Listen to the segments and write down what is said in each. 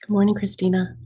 Good morning, Christina.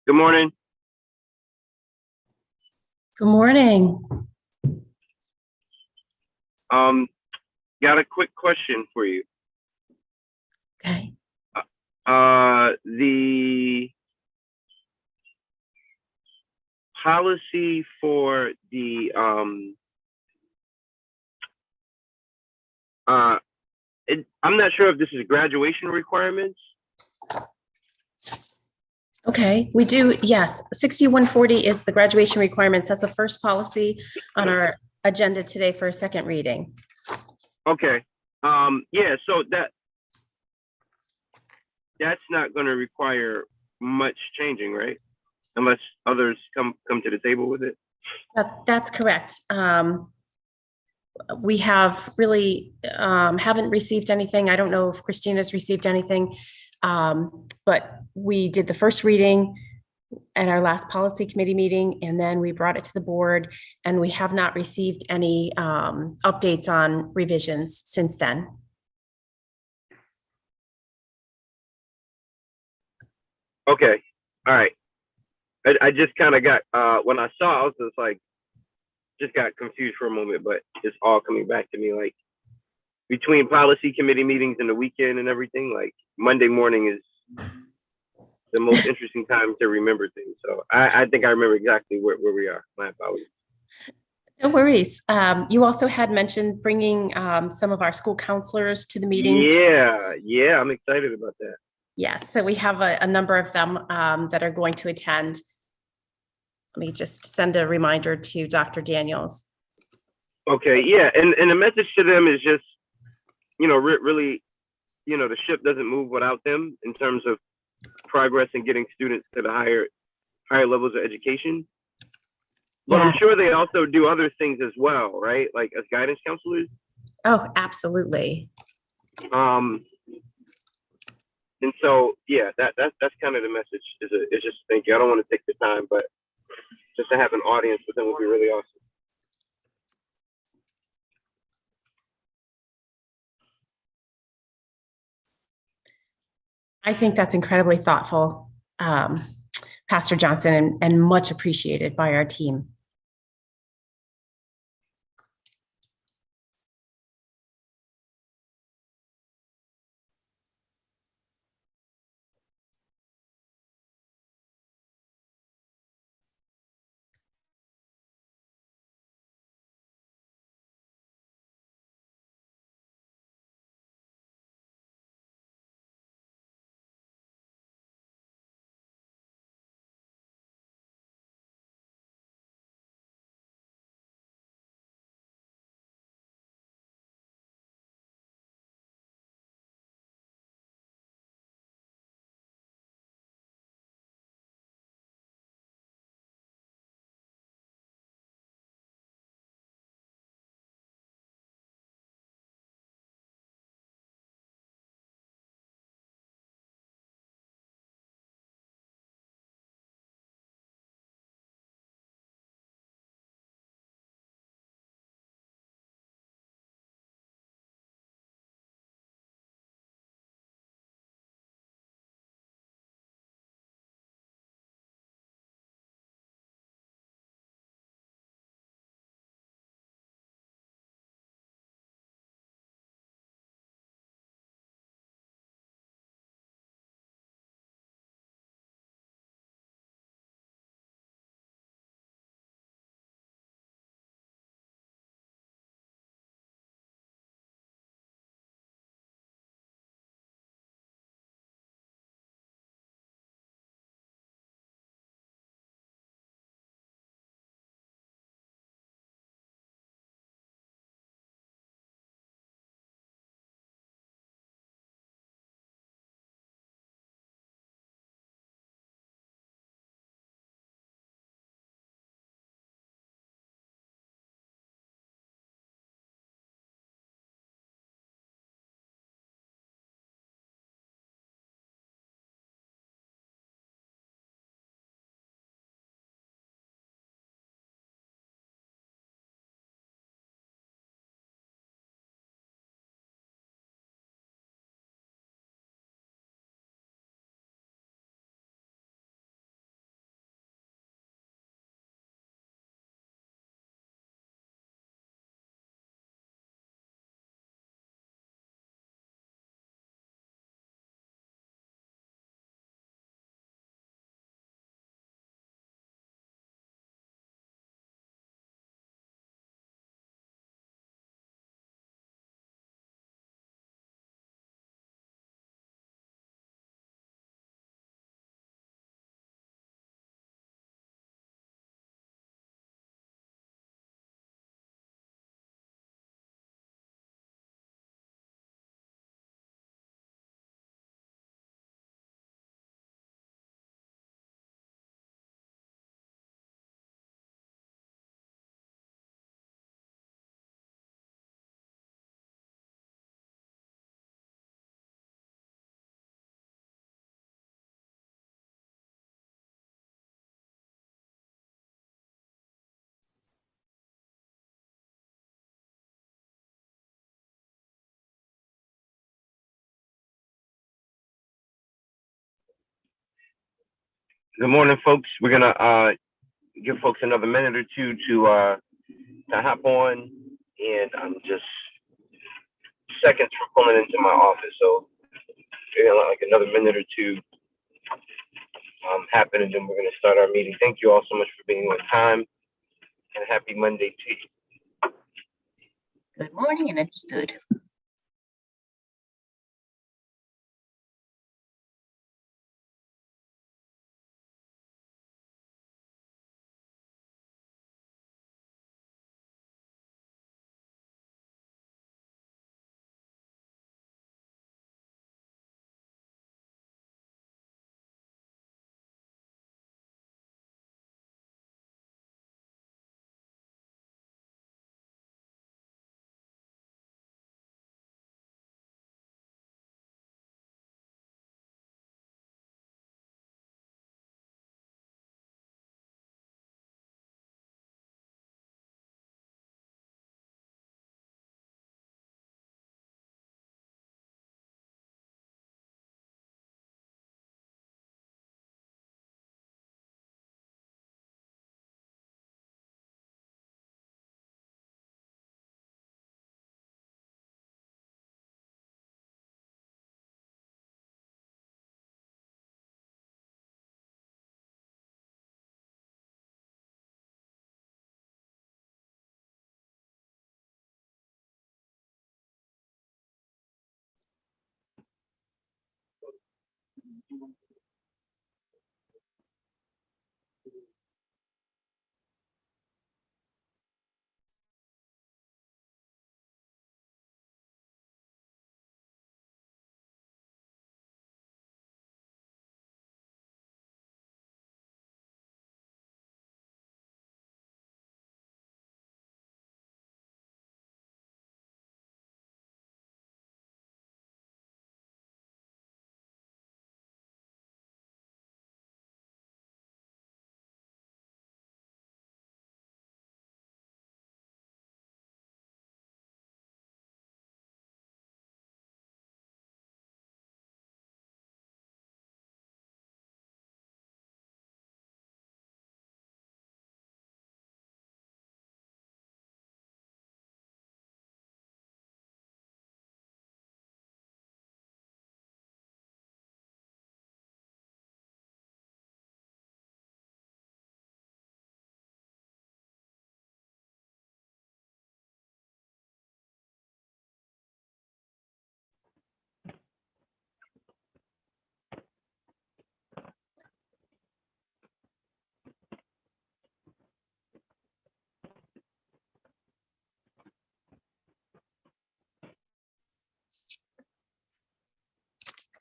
Good morning. Good morning. Got a quick question for you. Okay. The policy for the I'm not sure if this is graduation requirements. Okay, we do, yes. 6140 is the graduation requirements. That's the first policy on our agenda today for a second reading. Okay. Yeah, so that's not going to require much changing, right? Unless others come to the table with it. That's correct. We have really haven't received anything. I don't know if Christina's received anything, but we did the first reading at our last policy committee meeting, and then we brought it to the board, and we have not received any updates on revisions since then. Okay. All right. I just kind of got when I saw, I was just like, just got confused for a moment, but it's all coming back to me. Like between policy committee meetings and the weekend and everything, like Monday morning is the most interesting time to remember things. So I think I remember exactly where we are. My apologies. No worries. You also had mentioned bringing some of our school counselors to the meeting. Yeah, I'm excited about that. Yes, so we have a number of them that are going to attend. Let me just send a reminder to Dr. Daniels. Okay, yeah, and the message to them is just, really, the ship doesn't move without them in terms of progress and getting students to the higher levels of education. But Yeah. I'm sure they also do other things as well, right? Like as guidance counselors. Oh, absolutely. Um, and so yeah, that's kind of the message. Is just thank you. I don't want to take the time, but just to have an audience with them would be really awesome. I think that's incredibly thoughtful, Pastor Johnson, and much appreciated by our team. Good morning, folks. We're gonna give folks another minute or two to hop on, and I'm just seconds from pulling into my office, so we're gonna let like another minute or two happen, and then we're gonna start our meeting. Thank you all so much for being on time, and happy Monday to you. Good morning and understood.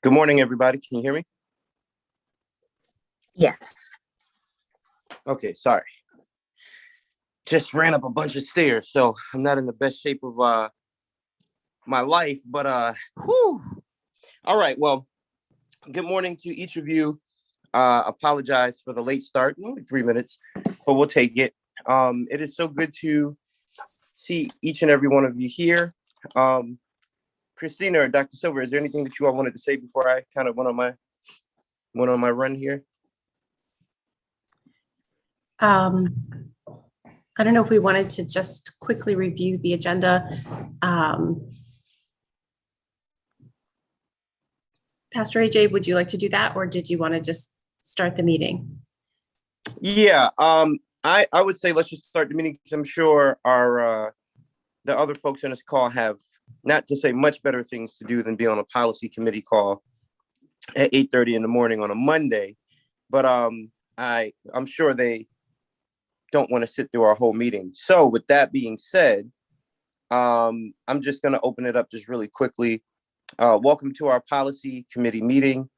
Good morning, everybody. Can you hear me? Yes. Okay, sorry. Just ran up a bunch of stairs, so I'm not in the best shape of my life, but whew. All right, well, good morning to each of you. Apologize for the late start, only 3 minutes, but we'll take it. It is so good to see each and every one of you here. Christina or Dr. Silver, is there anything that you all wanted to say before I kind of went on my run here? I don't know if we wanted to just quickly review the agenda. Pastor AJ, would you like to do that, or did you want to just start the meeting? Yeah, I would say let's just start the meeting because I'm sure our the other folks on this call have, not to say much better things to do than be on a policy committee call at 8:30 in the morning on a Monday. But I'm sure they don't want to sit through our whole meeting. So with that being said, I'm just going to open it up just really quickly. Welcome to our policy committee meeting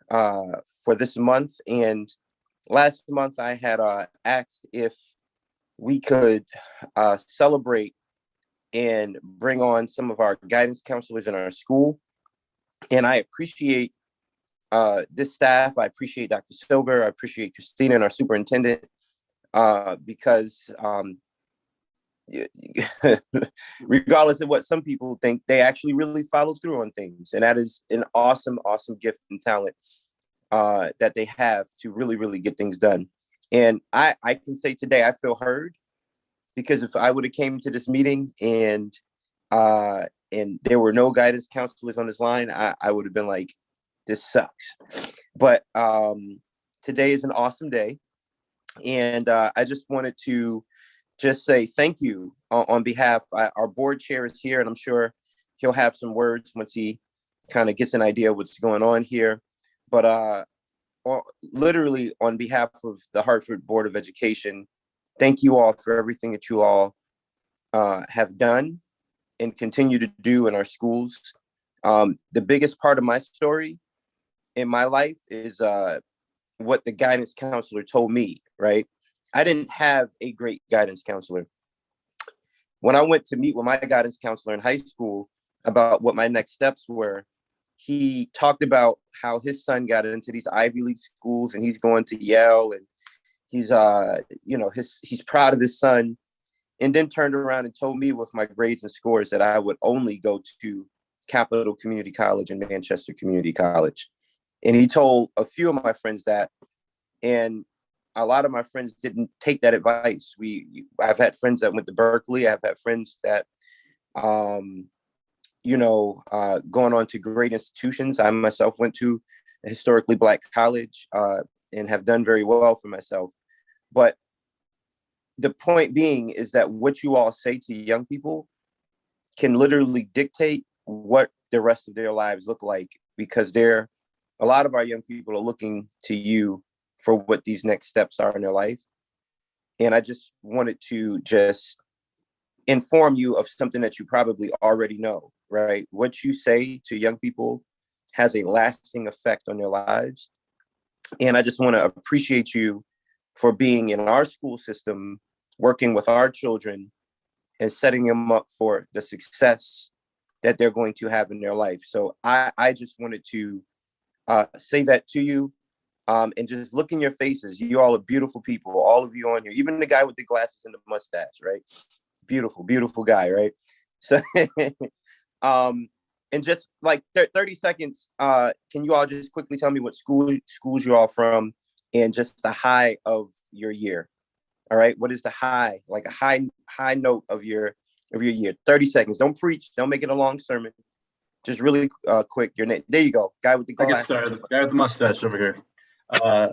for this month. And last month I had asked if we could celebrate and bring on some of our guidance counselors in our school. And I appreciate this staff. I appreciate Dr. Silver. I appreciate Christina and our superintendent because regardless of what some people think, they actually really follow through on things. And that is an awesome, awesome gift and talent that they have to really, really get things done. And I can say today I feel heard, because if I would have came to this meeting and there were no guidance counselors on this line, I would have been like, this sucks. But today is an awesome day. And I just wanted to just say thank you on behalf. Our board chair is here, and I'm sure he'll have some words once he kind of gets an idea of what's going on here. But literally on behalf of the Hartford Board of Education, thank you all for everything that you all have done and continue to do in our schools. The biggest part of my story in my life is what the guidance counselor told me, right? I didn't have a great guidance counselor. When I went to meet with my guidance counselor in high school about what my next steps were, he talked about how his son got into these Ivy League schools and he's going to Yale, and he's he's proud of his son, and then turned around and told me with my grades and scores that I would only go to Capital Community College and Manchester Community College. And he told a few of my friends that, and a lot of my friends didn't take that advice. I've had friends that went to Berkeley. I've had friends that, going on to great institutions. I myself went to a historically Black college and have done very well for myself. But the point being is that what you all say to young people can literally dictate what the rest of their lives look like, because they're a lot of our young people are looking to you for what these next steps are in their life. And I just wanted to just inform you of something that you probably already know, right? What you say to young people has a lasting effect on their lives. And I just want to appreciate you for being in our school system, working with our children and setting them up for the success that they're going to have in their life. So I just wanted to say that to you, and just look in your faces. You all are beautiful people, all of you on here, even the guy with the glasses and the mustache, right? Beautiful, beautiful guy, right? So, and just like 30 seconds, can you all just quickly tell me what schools you all from and just the high of your year? All right, what is the high, like a high note of your year? 30 seconds. Don't preach. Don't make it a long sermon. Just really quick. Your name. There you go. Guy with the I get glasses. started. The guy with the mustache over here.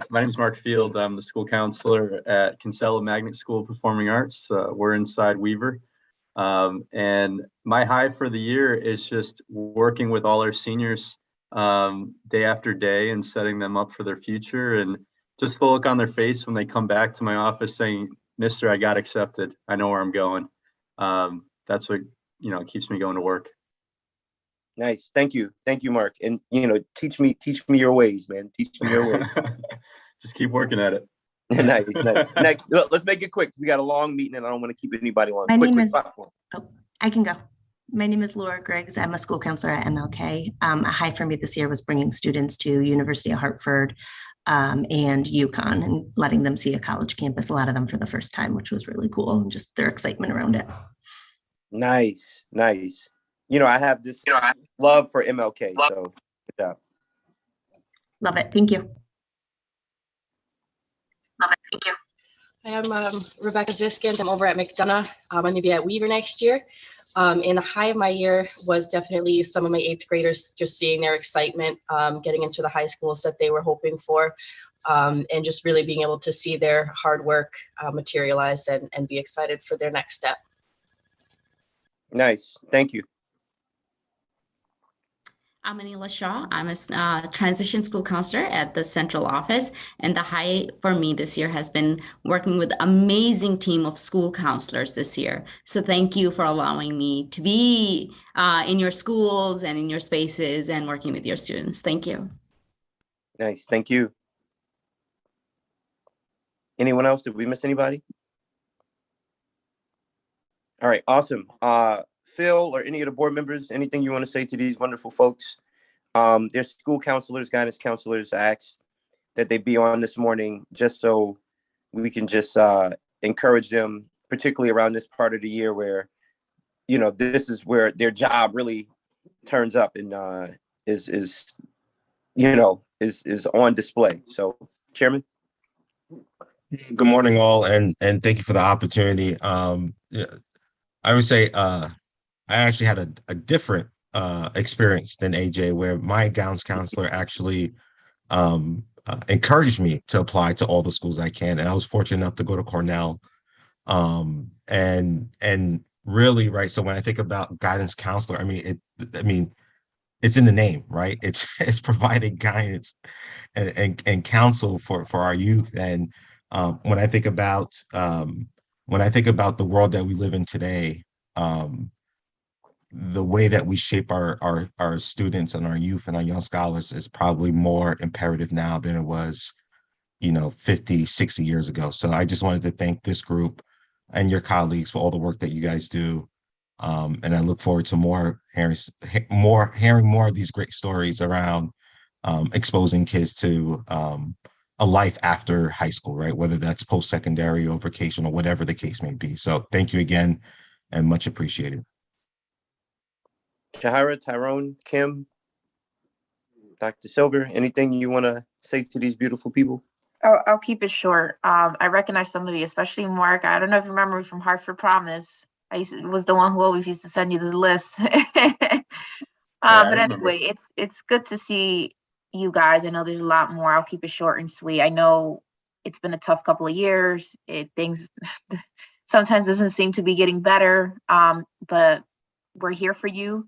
My name is Mark Field. I'm the school counselor at Kinsella Magnet School of Performing Arts. We're inside Weaver. And my high for the year is just working with all our seniors day after day and setting them up for their future. And just the look on their face when they come back to my office saying, "Mister, I got accepted. I know where I'm going." That's what, keeps me going to work. Nice. Thank you, Mark. And teach me your ways, man. Teach me your ways. Just keep working at it. Nice. Next, let's make it quick. We got a long meeting, and I don't want to keep anybody long. My name is. Popcorn. Oh, I can go. My name is Laura Griggs. I'm a school counselor at MLK. A high for me this year was bringing students to University of Hartford and UConn and letting them see a college campus, a lot of them for the first time, which was really cool, and just their excitement around it. Nice. I have this love for MLK, so good job. Love it. Thank you. Hi, I'm Rebecca Ziskind. I'm over at McDonough. I'm going to be at Weaver next year. And the high of my year was definitely some of my 8th graders, just seeing their excitement, getting into the high schools that they were hoping for, and just really being able to see their hard work materialize and be excited for their next step. Nice. Thank you. I'm Anila Shaw. I'm a transition school counselor at the central office. And the high for me this year has been working with an amazing team of school counselors this year. So thank you for allowing me to be in your schools and in your spaces and working with your students. Thank you. Nice. Thank you. Anyone else? Did we miss anybody? All right. Awesome. Phil or any of the board members, anything you want to say to these wonderful folks? Their school counselors, guidance counselors asked that they be on this morning just so we can just encourage them, particularly around this part of the year where, this is where their job really turns up and is on display. So, Chairman. Good morning, all, and thank you for the opportunity. I would say I actually had a different experience than AJ, where my guidance counselor actually encouraged me to apply to all the schools I can, and I was fortunate enough to go to Cornell. And really, right. So when I think about guidance counselor, I mean it's in the name, right? It's providing guidance and counsel for our youth. And when I think about the world that we live in today, the way that we shape our students and our youth and our young scholars is probably more imperative now than it was, 50, 60 years ago. So I just wanted to thank this group and your colleagues for all the work that you guys do. And I look forward to hearing more of these great stories around exposing kids to a life after high school, right? Whether that's post-secondary or vocational, whatever the case may be. So thank you again and much appreciated. Shahira, Tyrone, Kim, Dr. Silver, anything you want to say to these beautiful people? I'll keep it short. I recognize some of you, especially Mark. I don't know if you remember me from Hartford Promise. Was the one who always used to send you the list. But anyway, it's good to see you guys. I know there's a lot more. I'll keep it short and sweet. I know it's been a tough couple of years. Things sometimes doesn't seem to be getting better, but we're here for you.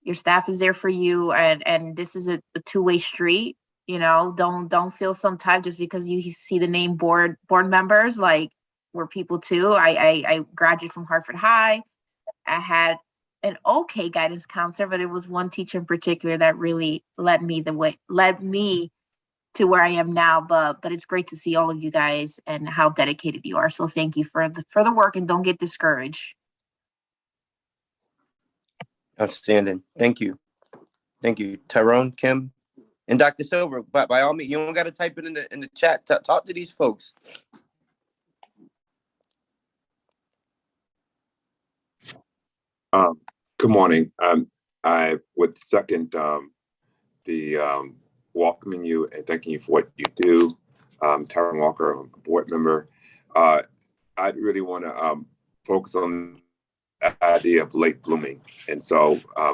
Your staff is there for you, and this is a two-way street. You know, don't feel some type just because you see the name board members. Like, we're people too. I graduated from Hartford High. I had an okay guidance counselor, but it was one teacher in particular that really led me to where I am now. But it's great to see all of you guys and how dedicated you are. So thank you for the work, and don't get discouraged. Outstanding. Thank you. Thank you, Tyrone, Kim, and Dr. Silver. But by all means, you don't got to type it in the chat. Talk to these folks. Good morning. I would second the welcoming you and thanking you for what you do. Tyrone Walker, a board member. I really want to focus on the idea of late blooming. And so I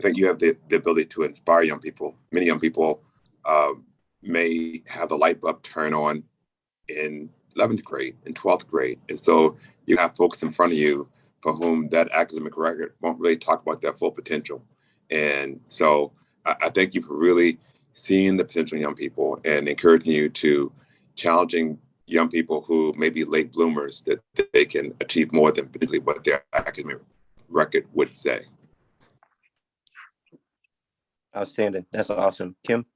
think you have the ability to inspire young people. Many young people may have the light bulb turn on in 11th grade, in 12th grade. And so you have folks in front of you for whom that academic record won't really talk about their full potential. And so I thank you for really seeing the potential in young people and encouraging you to challenging young people who may be late bloomers that they can achieve more than particularly what their academic record would say. Outstanding. That's awesome. Kim?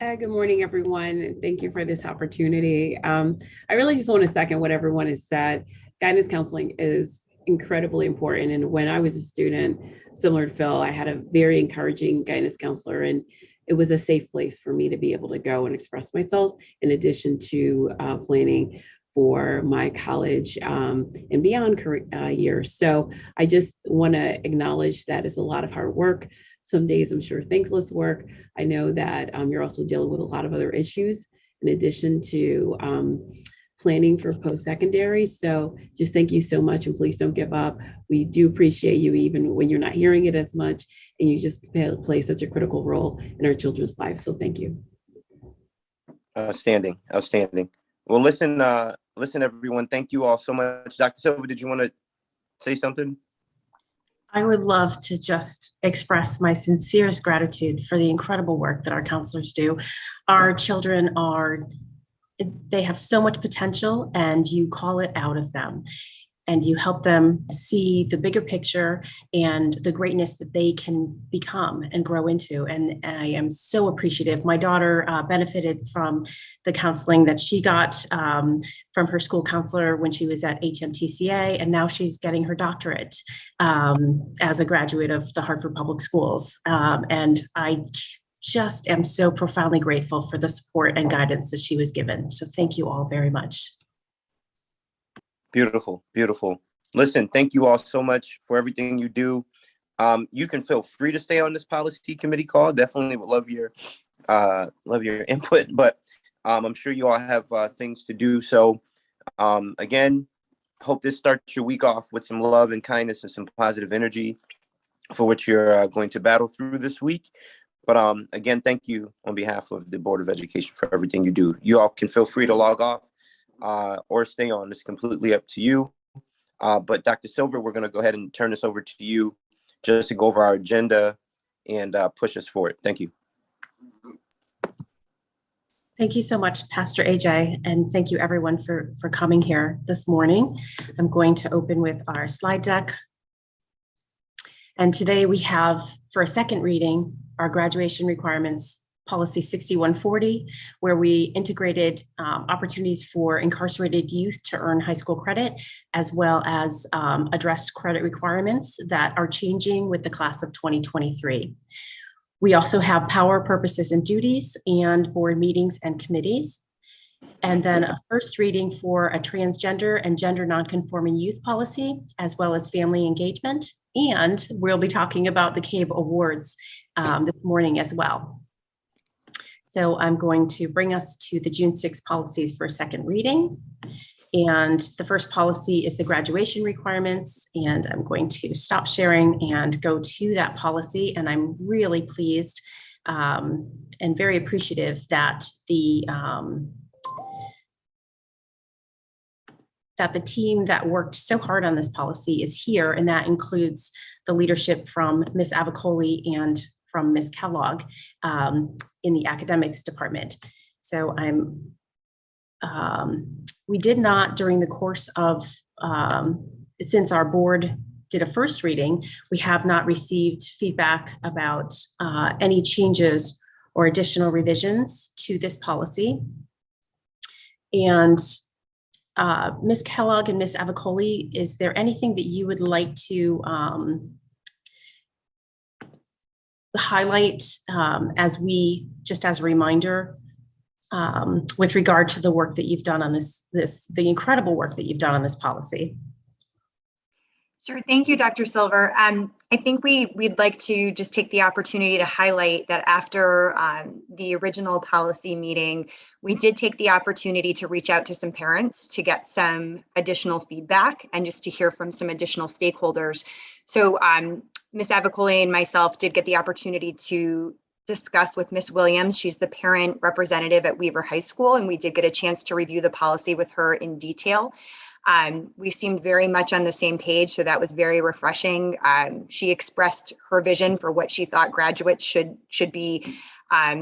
Good morning, everyone, and thank you for this opportunity. I really just want to second what everyone has said. Guidance counseling is incredibly important. And when I was a student, similar to Phil, I had a very encouraging guidance counselor, and it was a safe place for me to be able to go and express myself, in addition to planning for my college and beyond years. So I just want to acknowledge that it's a lot of hard work. Some days I'm sure thankless work. I know that you're also dealing with a lot of other issues in addition to planning for post-secondary. So just thank you so much, and please don't give up. We do appreciate you even when you're not hearing it as much, and you just play such a critical role in our children's lives. So thank you. Outstanding. Outstanding. Well, listen, everyone. Thank you all so much. Dr. Silver, did you want to say something? I would love to just express my sincerest gratitude for the incredible work that our counselors do. Our children they have so much potential, and you call it out of them, and you help them see the bigger picture and the greatness that they can become and grow into. And I am so appreciative. My daughter benefited from the counseling that she got from her school counselor when she was at HMTCA, and now she's getting her doctorate as a graduate of the Hartford Public Schools. And I just am so profoundly grateful for the support and guidance that she was given. So thank you all very much. Beautiful, beautiful. Listen, thank you all so much for everything you do. You can feel free to stay on this policy committee call. Definitely would love your input, but I'm sure you all have things to do. So again, hope this starts your week off with some love and kindness and some positive energy for what you're going to battle through this week. But again, thank you on behalf of the Board of Education for everything you do. You all can feel free to log off or stay on. It's completely up to you. But Dr. Silver, we're going to go ahead and turn this over to you just to go over our agenda and push us forward. Thank you. Thank you so much, Pastor AJ, and thank you everyone for coming here this morning. I'm going to open with our slide deck. And today we have, for a second reading, our graduation requirements policy 6140, where we integrated opportunities for incarcerated youth to earn high school credit, as well as addressed credit requirements that are changing with the class of 2023. We also have power, purposes, and duties, and board meetings and committees. And then a first reading for a transgender and gender nonconforming youth policy, as well as family engagement. And we'll be talking about the CABE Awards this morning as well. So I'm going to bring us to the June 6 policies for a second reading. And the first policy is the graduation requirements. And I'm going to stop sharing and go to that policy. And I'm really pleased and very appreciative that the that the team that worked so hard on this policy is here, and that includes the leadership from Ms. Avicoli and from Ms. Kellogg in the academics department. So we did not, during the course of, since our board did a first reading, we have not received feedback about any changes or additional revisions to this policy. And Ms. Kellogg and Ms. Avicoli, is there anything that you would like to highlight just as a reminder with regard to the work that you've done on the incredible work that you've done on this policy? Sure. Thank you, Dr. Silver. I think we'd like to just take the opportunity to highlight that after the original policy meeting, we did take the opportunity to reach out to some parents to get some additional feedback and just to hear from some additional stakeholders. So Ms. Avicoli and myself did get the opportunity to discuss with Ms. Williams. She's the parent representative at Weaver High School, and we did get a chance to review the policy with her in detail. We seemed very much on the same page, so that was very refreshing. She expressed her vision for what she thought graduates should be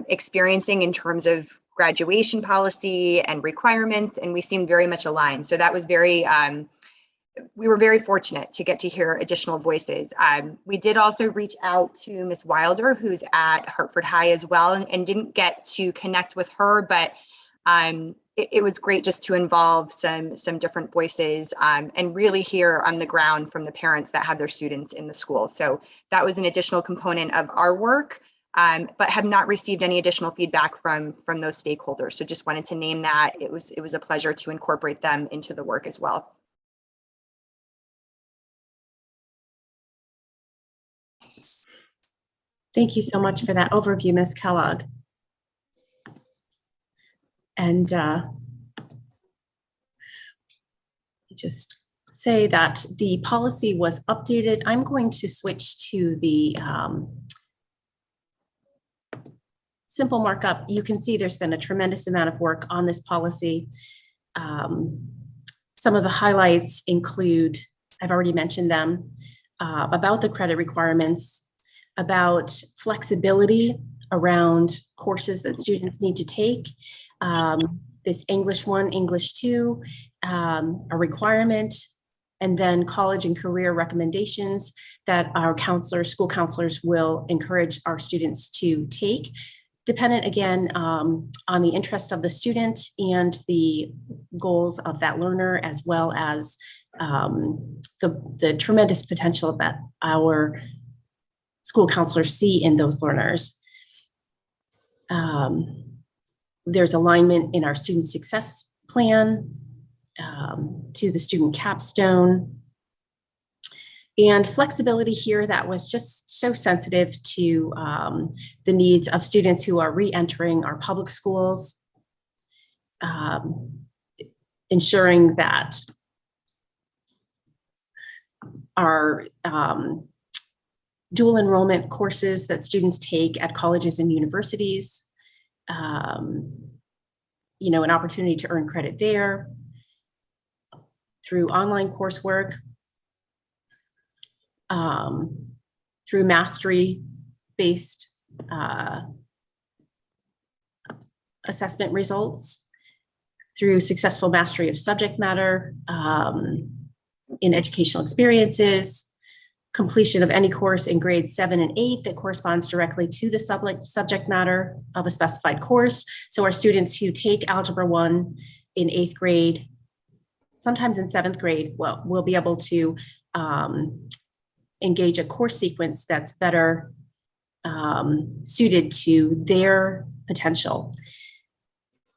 experiencing in terms of graduation policy and requirements, and we seemed very much aligned. So that was we were very fortunate to get to hear additional voices. We did also reach out to Ms. Wilder, who's at Hartford High as well, and didn't get to connect with her, but it was great just to involve some different voices and really hear on the ground from the parents that have their students in the school. So that was an additional component of our work, but have not received any additional feedback from those stakeholders. So just wanted to name that. It was a pleasure to incorporate them into the work as well. Thank you so much for that overview, Ms. Kellogg. And just say that the policy was updated. I'm going to switch to the simple markup. You can see there's been a tremendous amount of work on this policy. Some of the highlights include, I've already mentioned them, about the credit requirements, about flexibility around courses that students need to take. This English 1, English 2, a requirement, and then college and career recommendations that our school counselors will encourage our students to take, dependent again on the interest of the student and the goals of that learner, as well as the tremendous potential that our school counselors see in those learners. There's alignment in our student success plan to the student capstone, and flexibility here that was just so sensitive to the needs of students who are re-entering our public schools, ensuring that our dual enrollment courses that students take at colleges and universities, an opportunity to earn credit there through online coursework, through mastery-based assessment results, through successful mastery of subject matter in educational experiences, completion of any course in grades 7 and 8 that corresponds directly to the subject matter of a specified course. So our students who take Algebra 1 in 8th grade, sometimes in 7th grade, will be able to engage a course sequence that's better suited to their potential.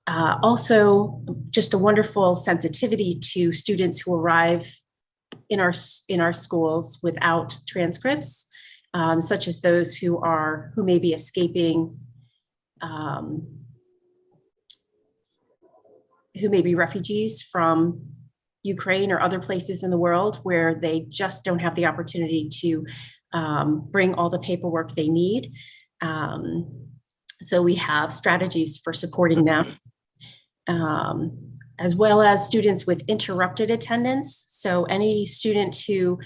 Also, just a wonderful sensitivity to students who arrive in our schools without transcripts, such as those who may be escaping, who may be refugees from Ukraine or other places in the world where they just don't have the opportunity to bring all the paperwork they need. So we have strategies for supporting them. as well as students with interrupted attendance. So any student who,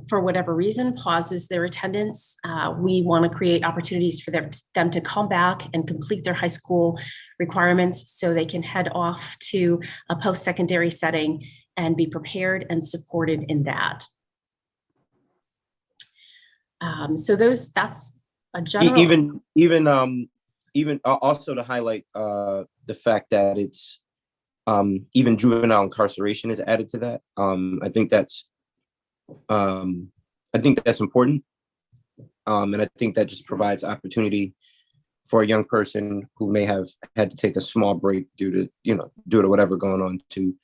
for whatever reason, pauses their attendance, we want to create opportunities for them to come back and complete their high school requirements so they can head off to a post-secondary setting and be prepared and supported in that. So that's a general. Even also to highlight the fact that it's even juvenile incarceration is added to that. I think that's important, and I think that just provides opportunity for a young person who may have had to take a small break due to whatever going on to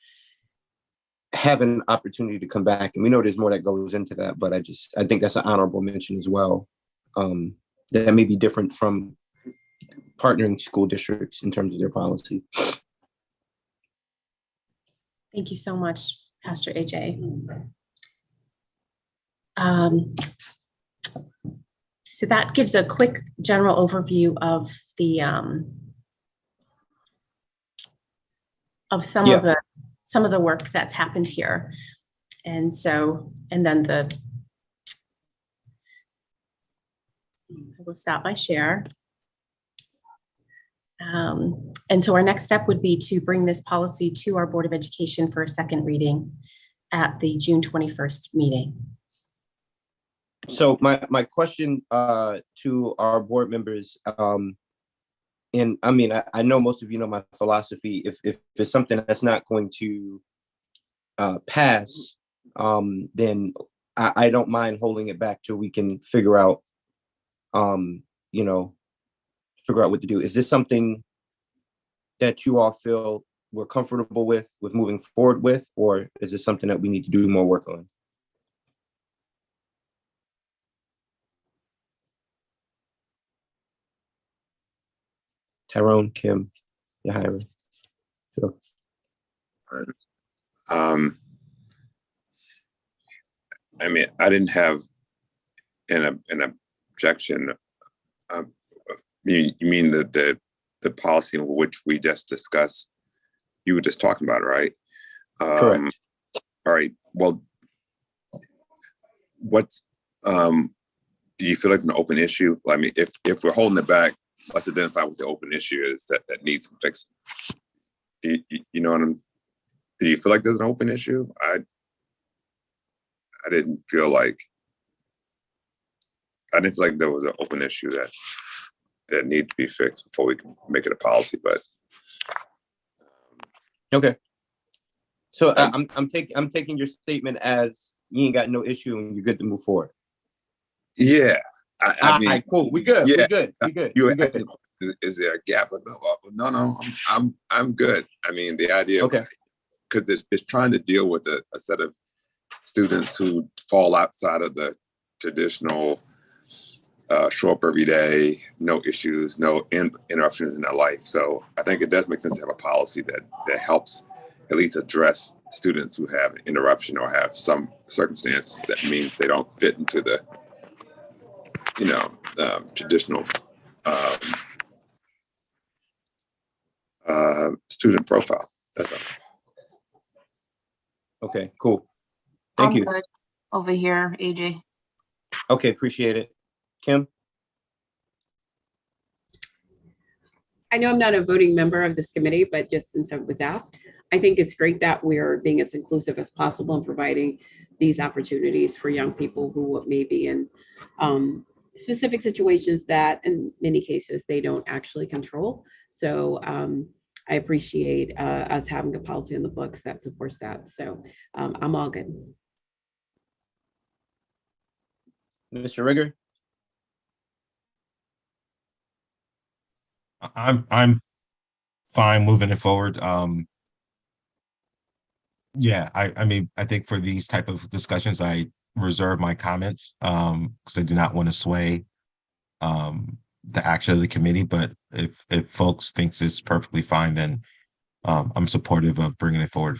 have an opportunity to come back. And we know there's more that goes into that, but I think that's an honorable mention as well. That may be different from partnering school districts in terms of their policy. Thank you so much, Pastor AJ. So that gives a quick general overview of the some of the work that's happened here. And then I will stop my share. And so our next step would be to bring this policy to our Board of Education for a second reading at the June 21st meeting. So my question to our board members, and I mean, I know most of you know my philosophy. If it's something that's not going to pass, then I don't mind holding it back till we can figure out, figure out what to do. Is this something that you all feel we're comfortable with moving forward with, or is this something that we need to do more work on? Tyrone, Kim, Yahira, Phil. I mean, I didn't have an objection. You mean the policy in which we just discussed? You were just talking about it, right? Correct. All right. Well, what's do you feel like it's an open issue? I mean, if we're holding it back, let's identify what the open issue is that needs some fixing. You know what I'm? Do you feel like there's an open issue? I didn't feel like there was an open issue that needed to be fixed before we can make it a policy. But okay. So I'm taking your statement as you ain't got no issue and you're good to move forward. Yeah. I mean, cool. We good. Yeah, we good. You We asked good. is there a gap? No, I'm good. I mean, the idea, okay, because it's trying to deal with a set of students who fall outside of the traditional show up every day, no issues, no interruptions in their life. So I think it does make sense to have a policy that helps at least address students who have an interruption or have some circumstance that means they don't fit into the traditional student profile. That's all. Okay, cool. Thank you. Good. Over here, AJ. Okay, appreciate it. Kim? I know I'm not a voting member of this committee, but just since I was asked, I think it's great that we're being as inclusive as possible and providing these opportunities for young people who may be in specific situations that in many cases they don't actually control. So I appreciate us having a policy in the books that supports that. So I'm all good. Mr. Rigger? I'm fine moving it forward. Yeah, I mean, I think for these type of discussions, I reserve my comments because I do not want to sway the action of the committee. But if folks thinks it's perfectly fine, then I'm supportive of bringing it forward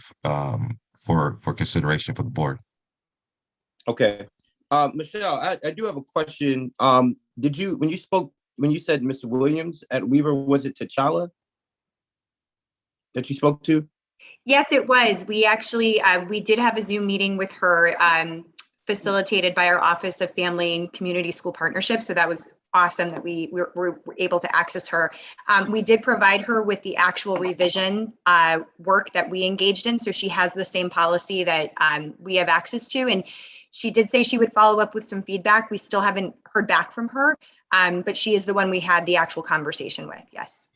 for consideration for the board. Okay. Michelle, I do have a question. Did you, when you said Mr. Williams at Weaver, was it T'Challa that you spoke to? Yes, it was. We actually, we did have a Zoom meeting with her, facilitated by our Office of Family and Community School Partnership. So that was awesome that we were able to access her. We did provide her with the actual revision work that we engaged in. So she has the same policy that we have access to. And she did say she would follow up with some feedback. We still haven't heard back from her, but she is the one we had the actual conversation with. Yes.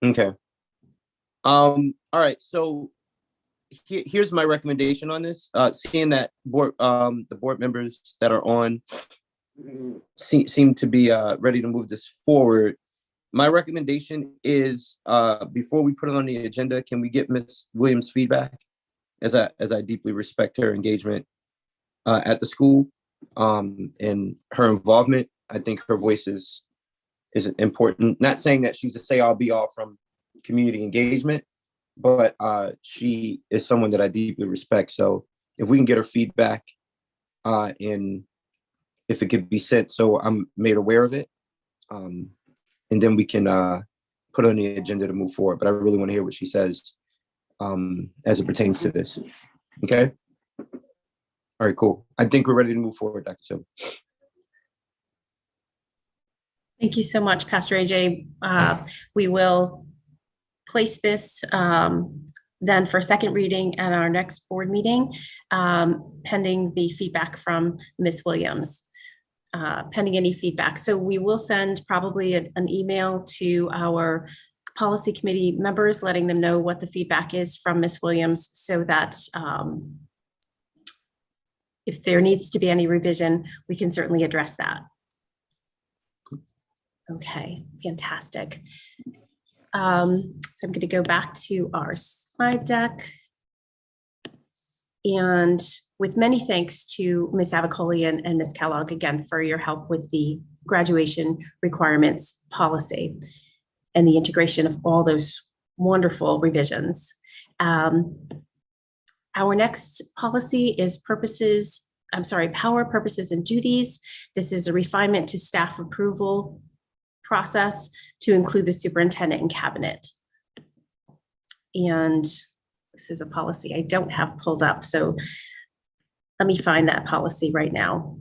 Okay. All right. So here's my recommendation on this. Seeing that the board members that are on seem to be ready to move this forward. My recommendation is before we put it on the agenda, can we get Ms. Williams' feedback? As I deeply respect her engagement at the school and her involvement. I think her voice is important. Not saying that she's a say all be all from community engagement, but she is someone that I deeply respect. So if we can get her feedback and if it could be sent so I'm made aware of it, and then we can put on the agenda to move forward. But I really want to hear what she says as it pertains to this. Okay. All right, cool. I think we're ready to move forward, Dr. Silver. Thank you so much, Pastor AJ. We will place this then for second reading at our next board meeting, pending the feedback from Ms. Williams, pending any feedback. So we will send probably an email to our policy committee members, letting them know what the feedback is from Ms. Williams, so that if there needs to be any revision, we can certainly address that. Okay, fantastic. So I'm going to go back to our slide deck. And with many thanks to Ms. Avicoli and Ms. Kellogg again for your help with the graduation requirements policy and the integration of all those wonderful revisions. Our next policy is power, purposes, and duties. This is a refinement to staff approval process to include the superintendent and cabinet. And this is a policy I don't have pulled up, so let me find that policy right now.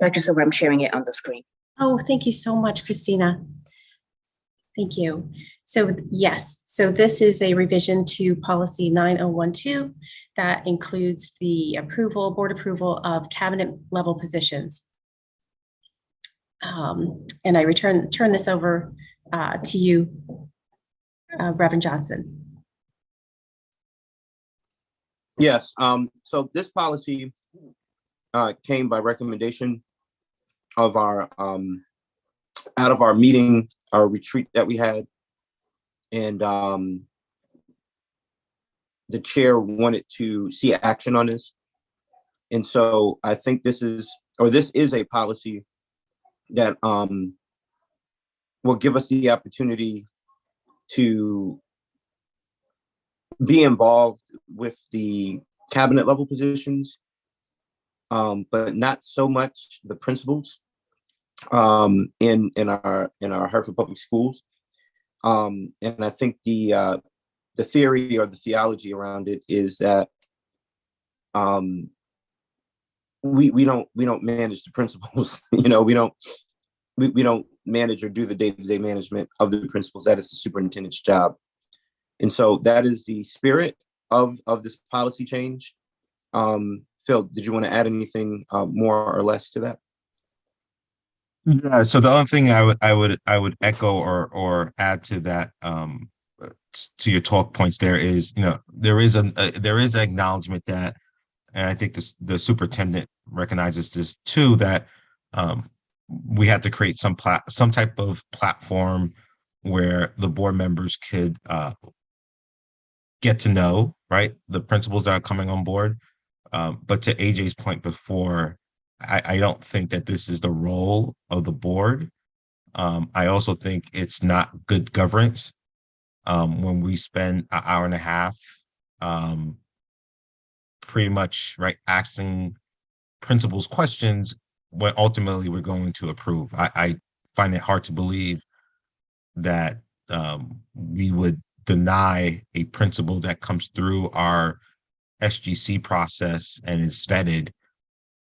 Dr. Silver, I'm sharing it on the screen. Oh, thank you so much, Christina. Thank you. So yes, so this is a revision to policy 9012 that includes the board approval of cabinet level positions. And I turn this over to you, Reverend Johnson. Yes, so this policy came by recommendation of our out of our meeting, our retreat that we had, and the chair wanted to see action on this, and so I think this is a policy that will give us the opportunity to be involved with the cabinet level positions, but not so much the principals in our Hartford Public Schools. And I think the theory or the theology around it is that we don't manage the principals. You know, we don't manage or do the day-to-day management of the principals. That is the superintendent's job. And so that is the spirit of this policy change. Phil, did you want to add anything more or less to that? Yeah. So the only thing I would echo or add to that, to your talk points there is, you know, there is an acknowledgement that, and I think the superintendent recognizes this too, that we have to create some type of platform where the board members could get to know, right, the principals that are coming on board, But to AJ's point before, I don't think that this is the role of the board. I also think it's not good governance when we spend an hour and a half pretty much asking principals questions when ultimately we're going to approve. I find it hard to believe that we would deny a principal that comes through our SGC process and is vetted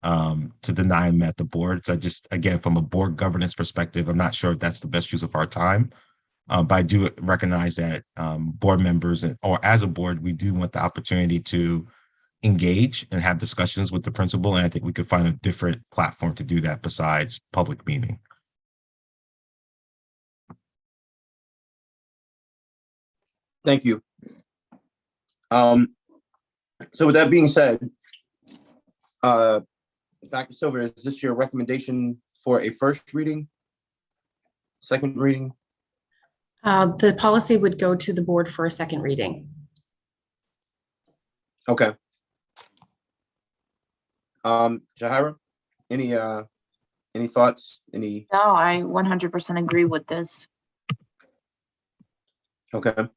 to deny them at the board. So again, from a board governance perspective, I'm not sure if that's the best use of our time. But I do recognize that board members or as a board, we do want the opportunity to engage and have discussions with the principal. And I think we could find a different platform to do that besides public meeting. Thank you. So with that being said, Dr. Silver, is this your recommendation for a first reading, second reading? The policy would go to the board for a second reading. Okay. Jahira, any thoughts? No, I 100% agree with this. Okay.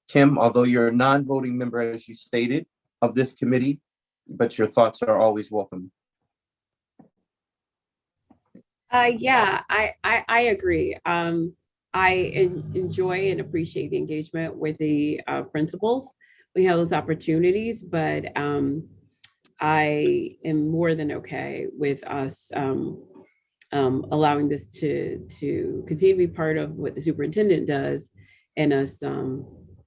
Kim, although you're a non-voting member, as you stated, of this committee, but your thoughts are always welcome. Yeah, I agree. I enjoy and appreciate the engagement with the principals. We have those opportunities, but I am more than okay with us allowing this to continue to be part of what the superintendent does and us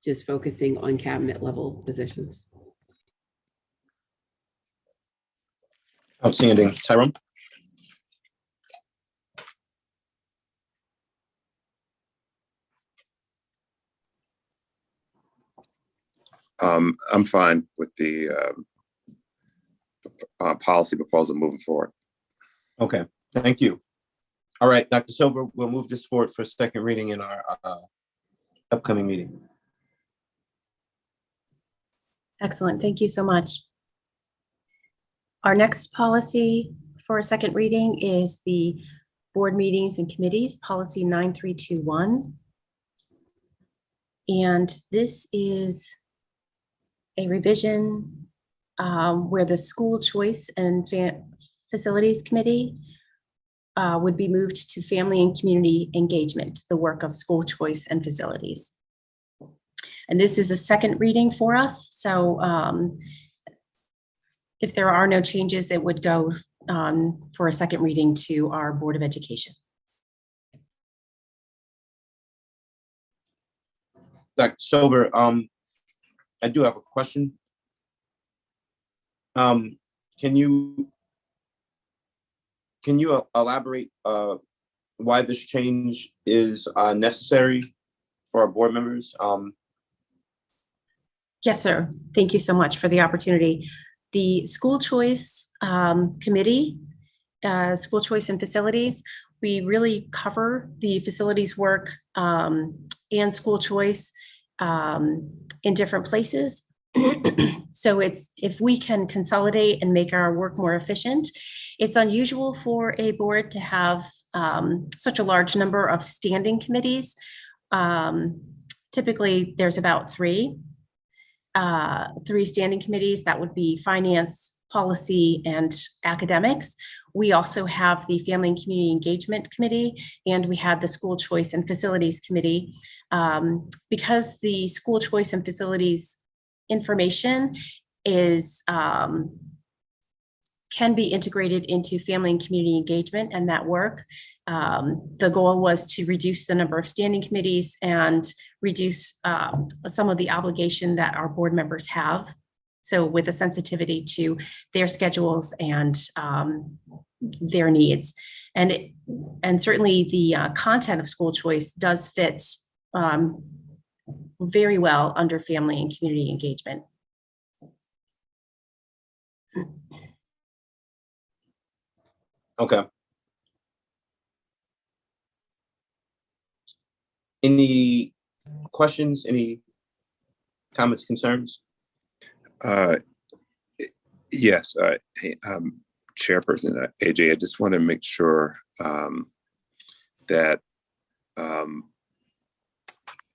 just focusing on cabinet level positions. Outstanding. Tyrone? I'm fine with the policy proposal moving forward. Okay, thank you. All right, Dr. Silver, we'll move this forward for second reading in our upcoming meeting. Excellent. Thank you so much. Our next policy for a second reading is the board meetings and committees, policy 9321. And this is a revision where the school choice and facilities committee would be moved to family and community engagement, the work of school choice and facilities. And this is a second reading for us. So if there are no changes, it would go for a second reading to our Board of Education. Dr. Silver, I do have a question. Can you elaborate why this change is necessary for our board members? Yes, sir. Thank you so much for the opportunity. The school choice committee, school choice and facilities, we really cover the facilities work and school choice in different places. So if we can consolidate and make our work more efficient, it's unusual for a board to have such a large number of standing committees. Typically, there's about three standing committees. That would be finance, policy, and academics. We also have the Family and Community Engagement Committee, and we had the School Choice and Facilities Committee. Because the School Choice and Facilities information is can be integrated into family and community engagement and that work. The goal was to reduce the number of standing committees and reduce some of the obligation that our board members have. So with a sensitivity to their schedules and their needs. And certainly the content of school choice does fit very well under family and community engagement. Okay. Any questions, any comments, concerns? Uh, yes, hey, Chairperson AJ, I just want to make sure that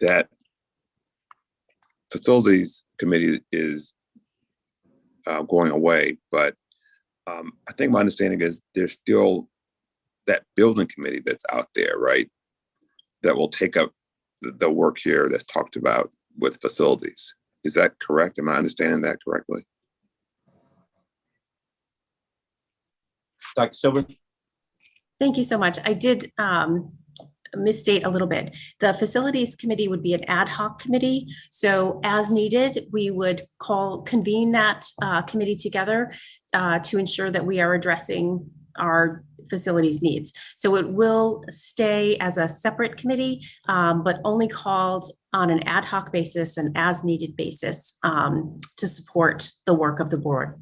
that facilities committee is going away, but I think my understanding is there's still that building committee that's out there, right? That will take up the work here that's talked about with facilities. Is that correct? Am I understanding that correctly? Dr. Silver? Thank you so much. I did misstate a little bit. The facilities committee would be an ad hoc committee. So as needed, we would convene that committee together to ensure that we are addressing our facilities needs. So it will stay as a separate committee, but only called on an ad hoc basis and as needed basis to support the work of the board.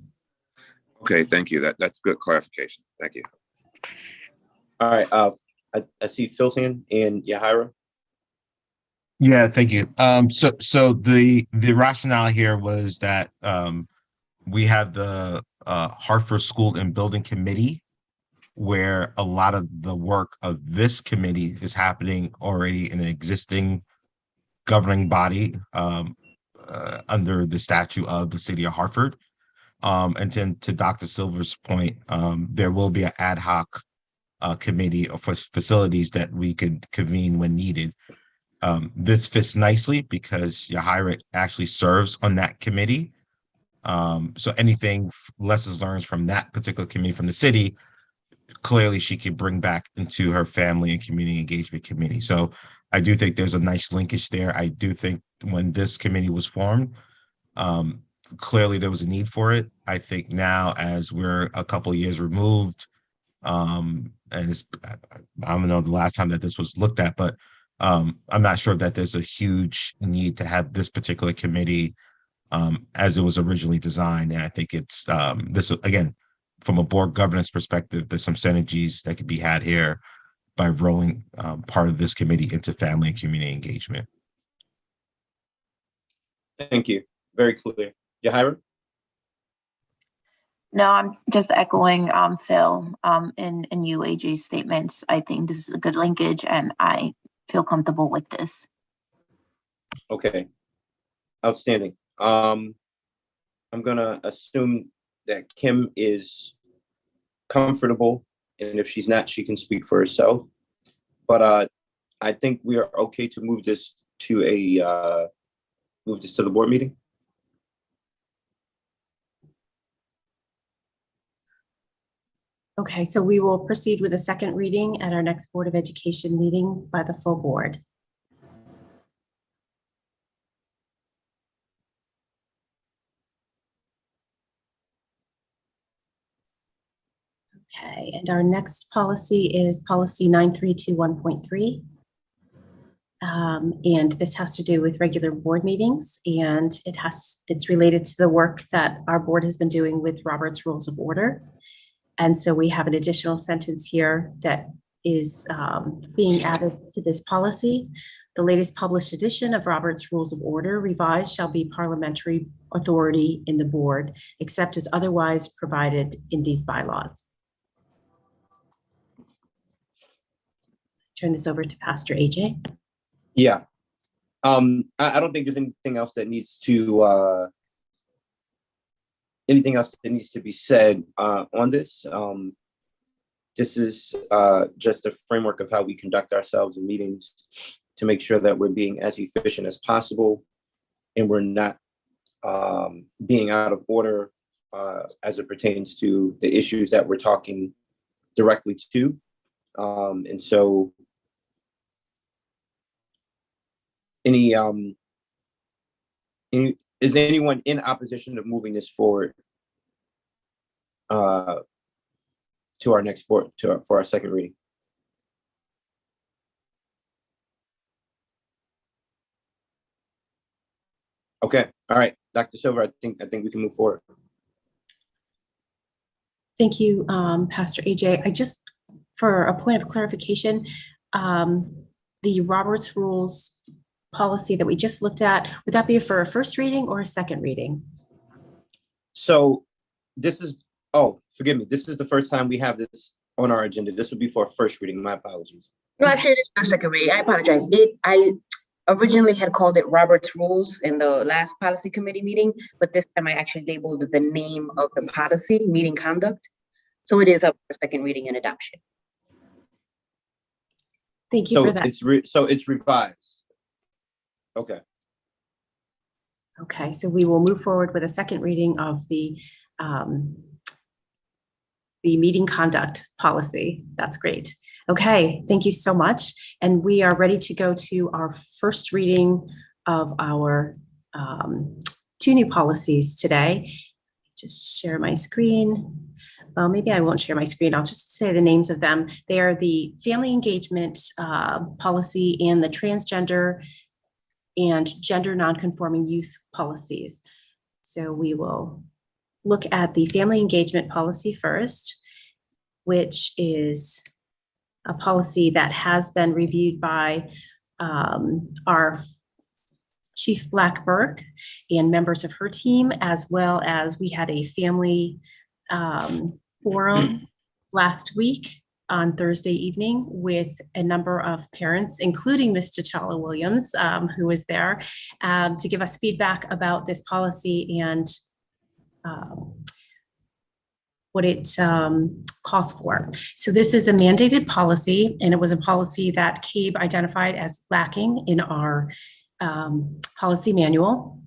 Okay, thank you. That's good clarification. Thank you. All right, I see Filson and Yahira. Yeah, thank you. So the rationale here was that we have the Hartford School and Building Committee, where a lot of the work of this committee is happening already in an existing governing body under the statute of the city of Hartford. And then to Dr. Silver's point, there will be an ad hoc committee for facilities that we could convene when needed. This fits nicely because Yahira actually serves on that committee. So anything lessons learned from that particular committee from the city, clearly she could bring back into her family and community engagement committee. So I do think there's a nice linkage there. I do think when this committee was formed, clearly there was a need for it. I think now, as we're a couple of years removed, and it's, I don't know the last time that this was looked at, but I'm not sure that there's a huge need to have this particular committee as it was originally designed. And I think it's this, again, from a board governance perspective, there's some synergies that could be had here by rolling part of this committee into family and community engagement. Thank you. Very clear. Yahira? No, I'm just echoing Phil and you, AJ's statements. I think this is a good linkage and I feel comfortable with this. Okay. Outstanding. I'm gonna assume that Kim is comfortable, and if she's not, she can speak for herself. But I think we are okay to move this to the board meeting. Okay, so we will proceed with a second reading at our next Board of Education meeting by the full board. Okay, and our next policy is policy 9321.3. And this has to do with regular board meetings, and it's related to the work that our board has been doing with Robert's Rules of Order. And so we have an additional sentence here that is being added to this policy. The latest published edition of Robert's Rules of Order revised shall be parliamentary authority in the board, except as otherwise provided in these bylaws. Turn this over to Pastor AJ. Yeah. I don't think there's anything else that needs to be said on this. This is just a framework of how we conduct ourselves in meetings to make sure that we're being as efficient as possible and we're not being out of order as it pertains to the issues that we're talking directly to. And so is anyone in opposition of moving this forward to our next board for our second reading? Okay, all right, Dr. Silver, I think we can move forward. Thank you, Pastor AJ. I just, for a point of clarification, the Robert's Rules policy that we just looked at, would that be for a first reading or a second reading? So this is, oh, forgive me. This is the first time we have this on our agenda. This would be for first reading. My apologies. No, actually, it is the second reading. I apologize. I originally had called it Robert's Rules in the last policy committee meeting, but this time I actually labeled the name of the policy, meeting conduct. So it is up for second reading and adoption. Thank you So for that. it's revised. Okay. Okay, so we will move forward with a second reading of the meeting conduct policy. That's great. Okay, thank you so much. And we are ready to go to our first reading of our two new policies today. Just share my screen. Well, maybe I won't share my screen. I'll just say the names of them. They are the family engagement policy and the transgender and gender nonconforming youth policies. So we will look at the family engagement policy first, which is a policy that has been reviewed by our Chief Blackburg and members of her team, as well as we had a family forum last week on Thursday evening with a number of parents, including Ms. T'Challa Williams, who was there to give us feedback about this policy and what it calls for. So this is a mandated policy, and it was a policy that CABE identified as lacking in our policy manual.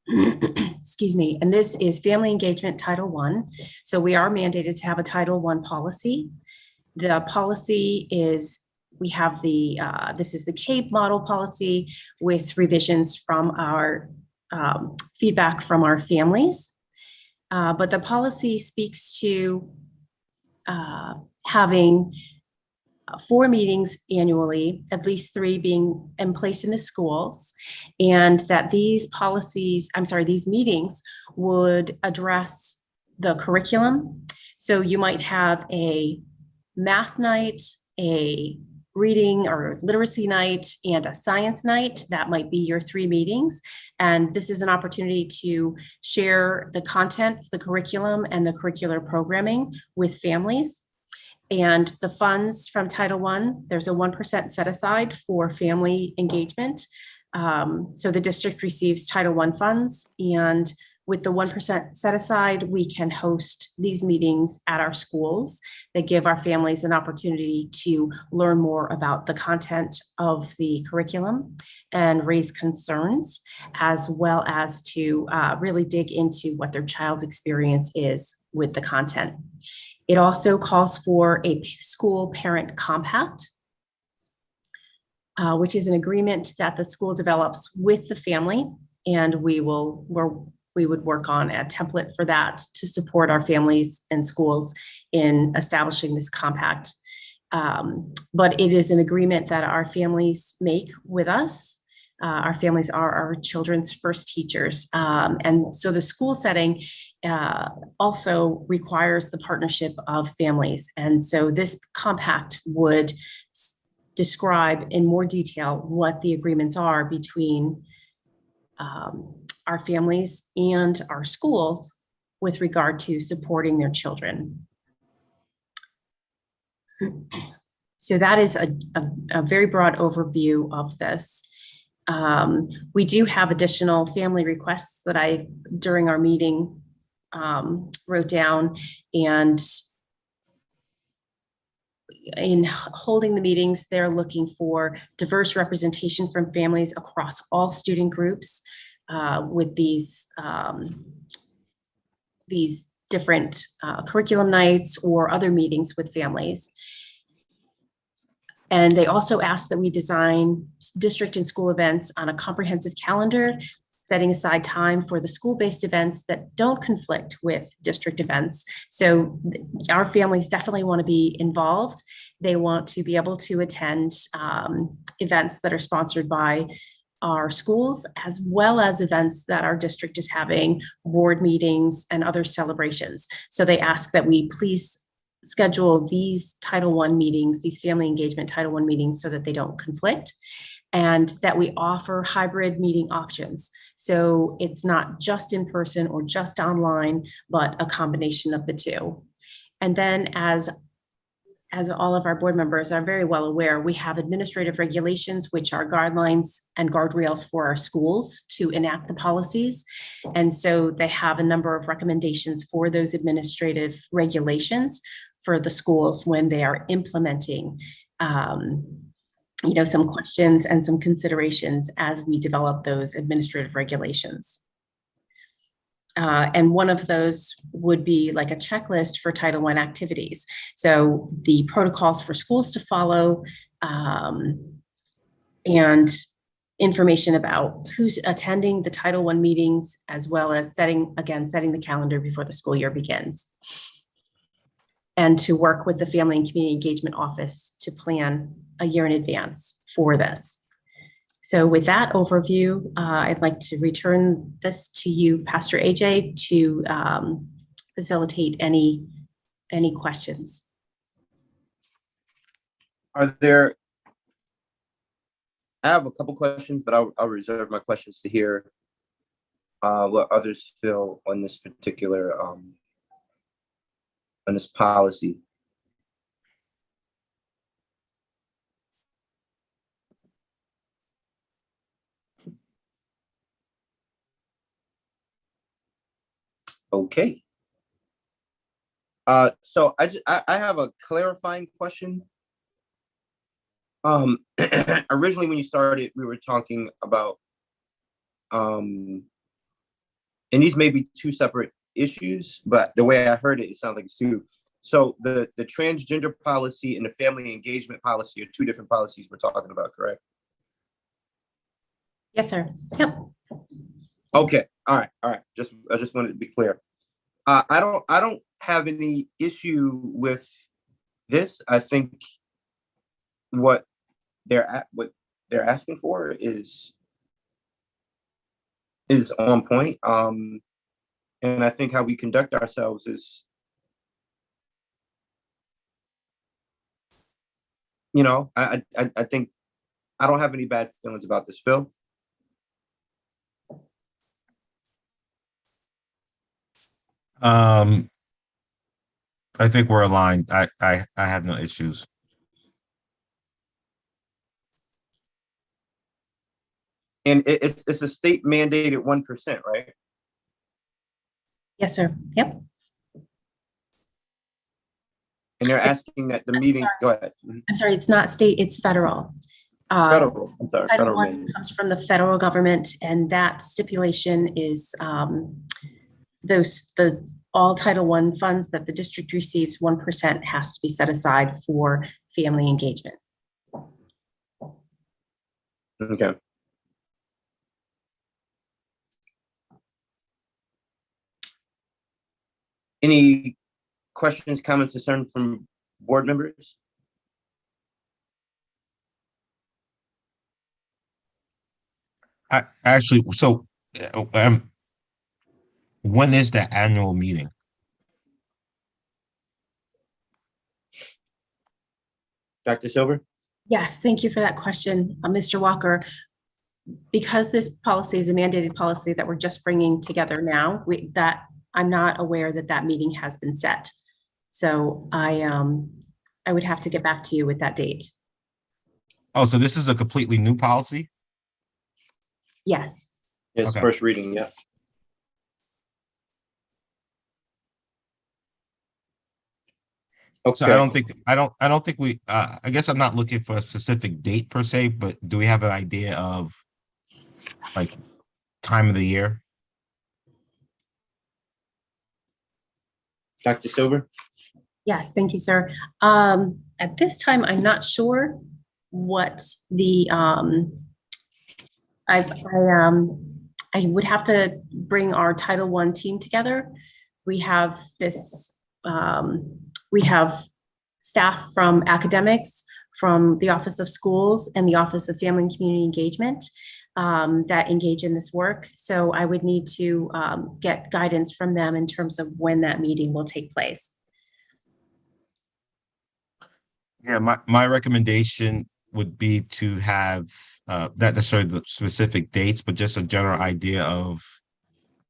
Excuse me. And this is Family Engagement Title I. So we are mandated to have a Title I policy. The policy is, we have the, this is the CABE model policy with revisions from our feedback from our families. But the policy speaks to having 4 meetings annually, at least 3 being in place in the schools, and that these policies, these meetings would address the curriculum. So you might have a math night, a reading or literacy night, and a science night. That might be your 3 meetings. And this is an opportunity to share the content, the curriculum, and the curricular programming with families. And the funds from Title I, there's a 1% set aside for family engagement. So the district receives Title I funds, and with the 1% set aside, we can host these meetings at our schools that give our families an opportunity to learn more about the content of the curriculum and raise concerns, as well as to really dig into what their child's experience is with the content. It also calls for a school parent compact, which is an agreement that the school develops with the family, and we would work on a template for that to support our families and schools in establishing this compact. But it is an agreement that our families make with us. Our families are our children's first teachers. And so the school setting also requires the partnership of families. And so this compact would describe in more detail what the agreements are between our families and our schools with regard to supporting their children. So that is a very broad overview of this. We do have additional family requests that I, during our meeting, wrote down, and in holding the meetings, they're looking for diverse representation from families across all student groups with these different curriculum nights or other meetings with families. And they also asked that we design district and school events on a comprehensive calendar, setting aside time for the school-based events that don't conflict with district events. So our families definitely want to be involved. They want to be able to attend events that are sponsored by our schools, as well as events that our district is having, board meetings and other celebrations. So they ask that we please schedule these Title I meetings, these family engagement Title I meetings, so that they don't conflict. and that we offer hybrid meeting options. So it's not just in person or just online, but a combination of the two. And then as all of our board members are very well aware, we have administrative regulations, which are guidelines and guardrails for our schools to enact the policies. And so they have a number of recommendations for those administrative regulations for the schools when they are implementing, some questions and some considerations as we develop those administrative regulations. And one of those would be like a checklist for Title I activities. So the protocols for schools to follow, and information about who's attending the Title I meetings, as well as setting the calendar before the school year begins. And to work with the Family and Community Engagement Office to plan a year in advance for this. So with that overview, I'd like to return this to you, Pastor AJ, to facilitate any questions. I have a couple questions, but I'll reserve my questions to hear what others feel on this particular on this policy. Okay. So I have a clarifying question. Originally when you started, we were talking about, and these may be two separate issues, but the way I heard it, it sounds like it's two. So the transgender policy and the family engagement policy are two different policies we're talking about, correct? Yes, sir. Yep. Okay. All right. I just wanted to be clear. I don't have any issue with this. I think what they're asking for is on point. And I think how we conduct ourselves is, I think I don't have any bad feelings about this, Phil. I think we're aligned. I have no issues. And it's a state mandated 1%, right? Yes, sir. Yep. And they're asking that the meeting, go ahead. I'm sorry, it's not state, it's federal. Federal, I'm sorry, Title federal I mandate. comes from the federal government, and that stipulation is all Title I funds that the district receives, 1% has to be set aside for family engagement. Okay. Any questions, comments, concerns from board members? When is the annual meeting? Dr. Silver? Yes, thank you for that question, Mr. Walker. Because this policy is a mandated policy that we're just bringing together now, I'm not aware that meeting has been set. So I would have to get back to you with that date. Oh, so this is a completely new policy? Yes. It's Okay. first reading, yeah. So I don't think we, I guess I'm not looking for a specific date per se, but do we have an idea of like time of the year? Dr. Silver? Yes, thank you, sir. At this time, I'm not sure what the, I would have to bring our Title I team together. We have we have staff from academics, from the Office of Schools and the Office of Family and Community Engagement that engage in this work. So I would need to get guidance from them in terms of when that meeting will take place. Yeah, my recommendation would be to have not necessarily the specific dates, but just a general idea of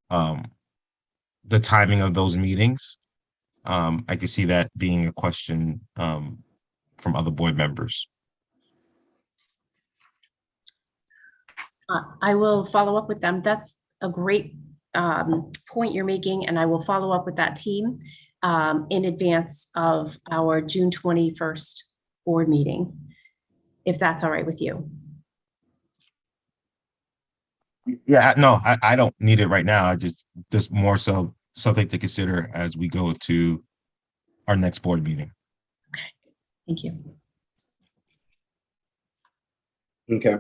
the timing of those meetings. I could see that being a question from other board members. I will follow up with them. That's a great point you're making, and I will follow up with that team in advance of our June 21st board meeting, if that's all right with you. Yeah, no, I don't need it right now. I just more so something to consider as we go to our next board meeting. Okay, thank you. Okay.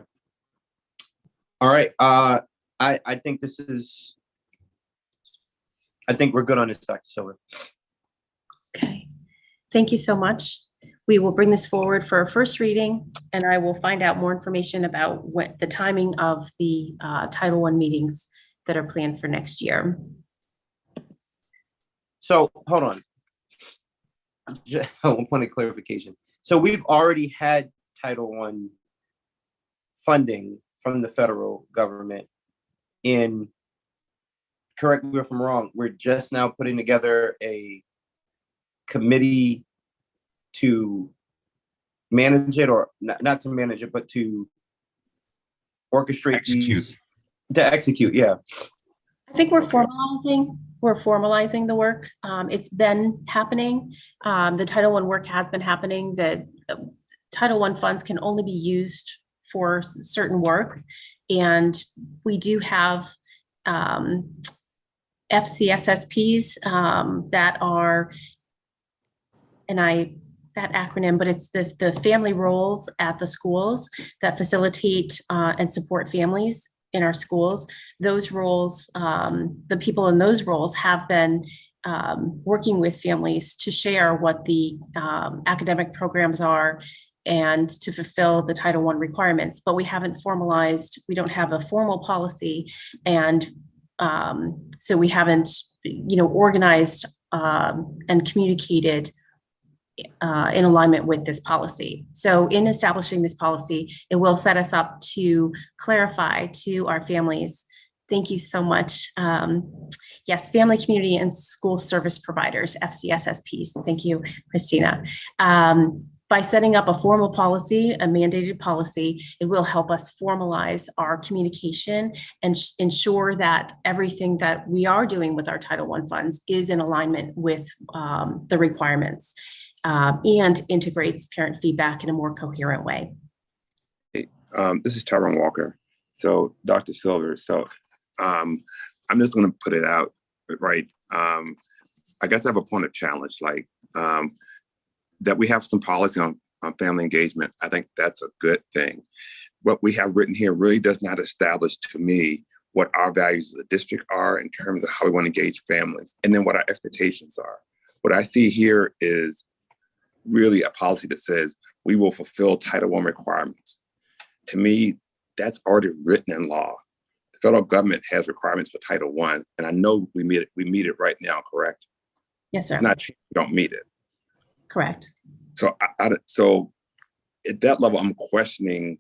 All right. I think I think we're good on this, Dr. Silver. Okay, thank you so much. We will bring this forward for a first reading, and I will find out more information about what the timing of the Title I meetings that are planned for next year. So hold on. Just one point of clarification. So we've already had Title I funding from the federal government in, correct me if I'm wrong, we're just now putting together a committee to manage it, or not to manage it, but to orchestrate to execute. Yeah. I think we're formalizing the work. It's been happening. The Title I work has been happening. The Title I funds can only be used for certain work. And we do have FCSSPs that are, that acronym, but it's the family roles at the schools that facilitate and support families in our schools. Those roles, the people in those roles have been working with families to share what the academic programs are and to fulfill the Title I requirements, but we haven't formalized, we don't have a formal policy. And so we haven't, organized and communicated in alignment with this policy. So in establishing this policy, it will set us up to clarify to our families. Thank you so much. Yes, family, community, and school service providers, FCSSPs. Thank you, Christina. By setting up a formal policy, a mandated policy, it will help us formalize our communication and ensure that everything that we are doing with our Title I funds is in alignment with the requirements and integrates parent feedback in a more coherent way. Hey, this is Tyrone Walker. So Dr. Silver, I'm just going to put it out, right? I guess I have a point of challenge, that we have some policy on family engagement. I think that's a good thing. What we have written here really does not establish to me what our values as a district are in terms of how we want to engage families, and then what our expectations are. What I see here is really a policy that says we will fulfill Title I requirements. To me, that's already written in law. The federal government has requirements for Title I, and I know we meet it right now, correct? Yes, sir. It's not, we don't meet it. Correct. So, so at that level, I'm questioning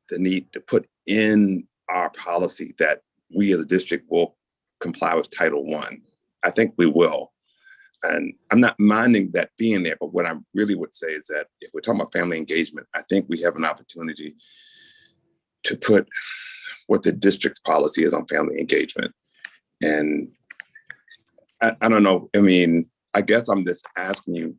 the need to put in our policy that we as a district will comply with Title I. I think we will. And I'm not minding that being there, but what I really would say is that if we're talking about family engagement, I think we have an opportunity to put what the district's policy is on family engagement. And I don't know, I guess I'm just asking you,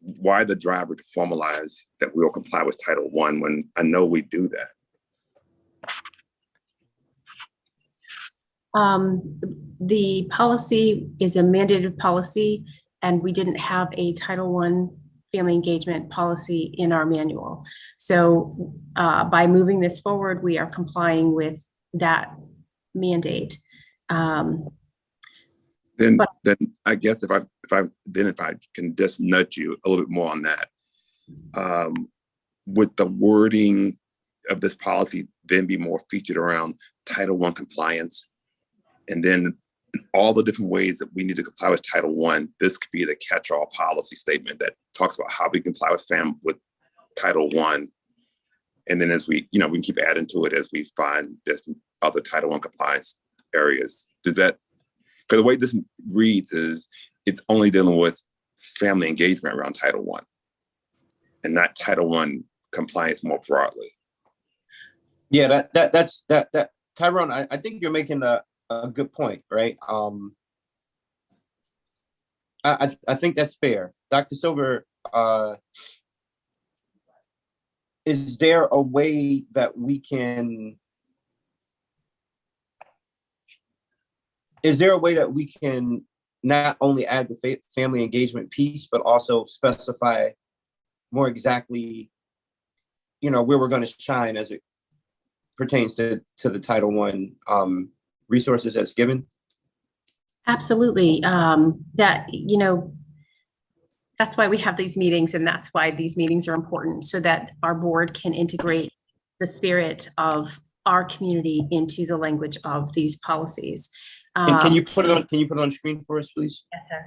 why the driver to formalize that we'll comply with Title I when I know we do that? The policy is a mandated policy, and we didn't have a Title I family engagement policy in our manual. So by moving this forward, we are complying with that mandate. Then I guess if I can just nudge you a little bit more on that, would the wording of this policy then be more featured around Title I compliance, and then all the different ways that we need to comply with Title I? This could be the catch-all policy statement that talks about how we comply with Title I. And then as we can keep adding to it as we find there's other Title I compliance areas. Does that, because the way this reads is it's only dealing with family engagement around Title I and not Title I compliance more broadly. Yeah, that's Tyrone, I think you're making a good point, right? I think that's fair. Dr. Silver, is there a way that we can not only add the family engagement piece, but also specify more exactly, where we're going to shine as it pertains to the Title I resources that's given? Absolutely. That's why we have these meetings, and that's why these meetings are important, so that our board can integrate the spirit of our community into the language of these policies. Can you put it on? Can you put it on screen for us, please? Yes, sir.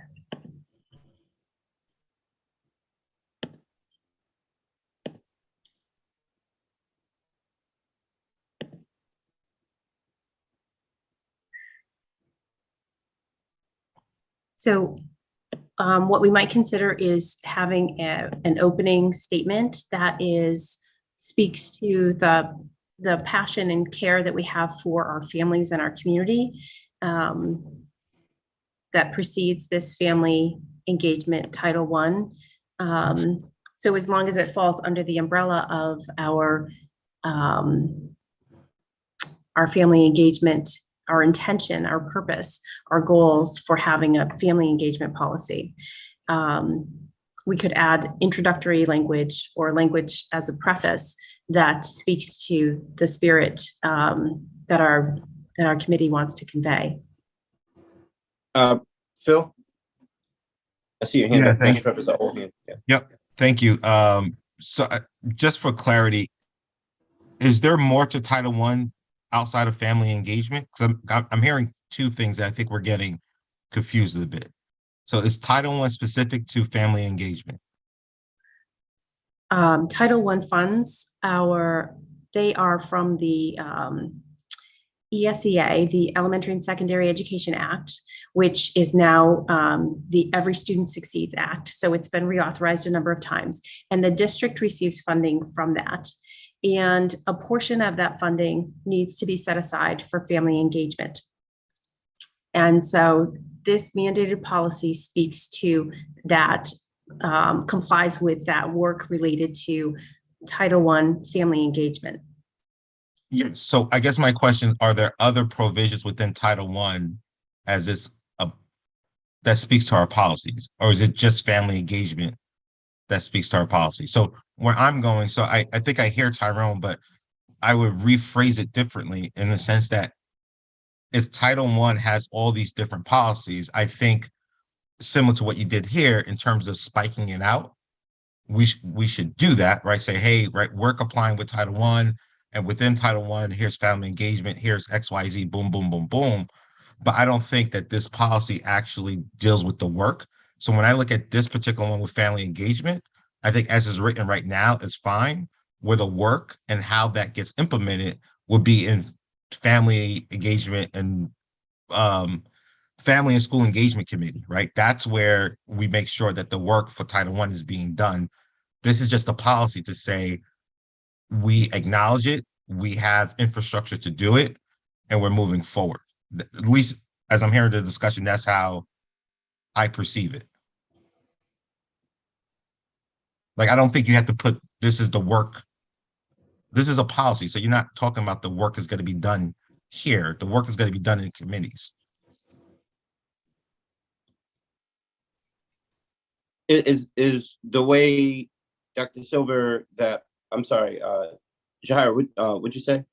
So what we might consider is having an opening statement that speaks to the passion and care that we have for our families and our community, that precedes this family engagement Title I. So as long as it falls under the umbrella of our family engagement, our intention, our purpose, our goals for having a family engagement policy. We could add introductory language or language as a preface that speaks to the spirit that our committee wants to convey. Phil? I see your hand. Yeah, up. thank you. Preface the whole hand. Yeah. Yep, thank you. So just for clarity, is there more to Title I outside of family engagement? Because I'm hearing two things that I think we're getting confused a bit. So is Title I specific to family engagement? Title I funds, they are from the ESEA, the Elementary and Secondary Education Act, which is now the Every Student Succeeds Act. So it's been reauthorized a number of times, and the district receives funding from that. And a portion of that funding needs to be set aside for family engagement. And so this mandated policy speaks to that, complies with that work related to Title I family engagement. Yeah, so I guess my question, are there other provisions within Title I as this that speaks to our policies, or is it just family engagement that speaks to our policy? So where I'm going, so I think I hear Tyrone, but I would rephrase it differently in the sense that if Title I has all these different policies, I think similar to what you did here in terms of spiking it out, we should do that, right? Say, hey, right, we're complying with Title I, and within Title I, here's family engagement, here's XYZ, boom, boom, boom, boom. But I don't think that this policy actually deals with the work. So when I look at this particular one with family engagement, I think as is written right now is fine, where the work and how that gets implemented would be in family engagement and family and school engagement committee, right? That's where we make sure that the work for Title I is being done. This is just a policy to say, we acknowledge it, we have infrastructure to do it, and we're moving forward. At least as I'm hearing the discussion, that's how I perceive it. Like, I don't think you have to put, this is the work. This is a policy. So you're not talking about the work is going to be done here. The work is going to be done in committees. Is the way, Dr. Silver, that, I'm sorry, Jahir, what'd you say?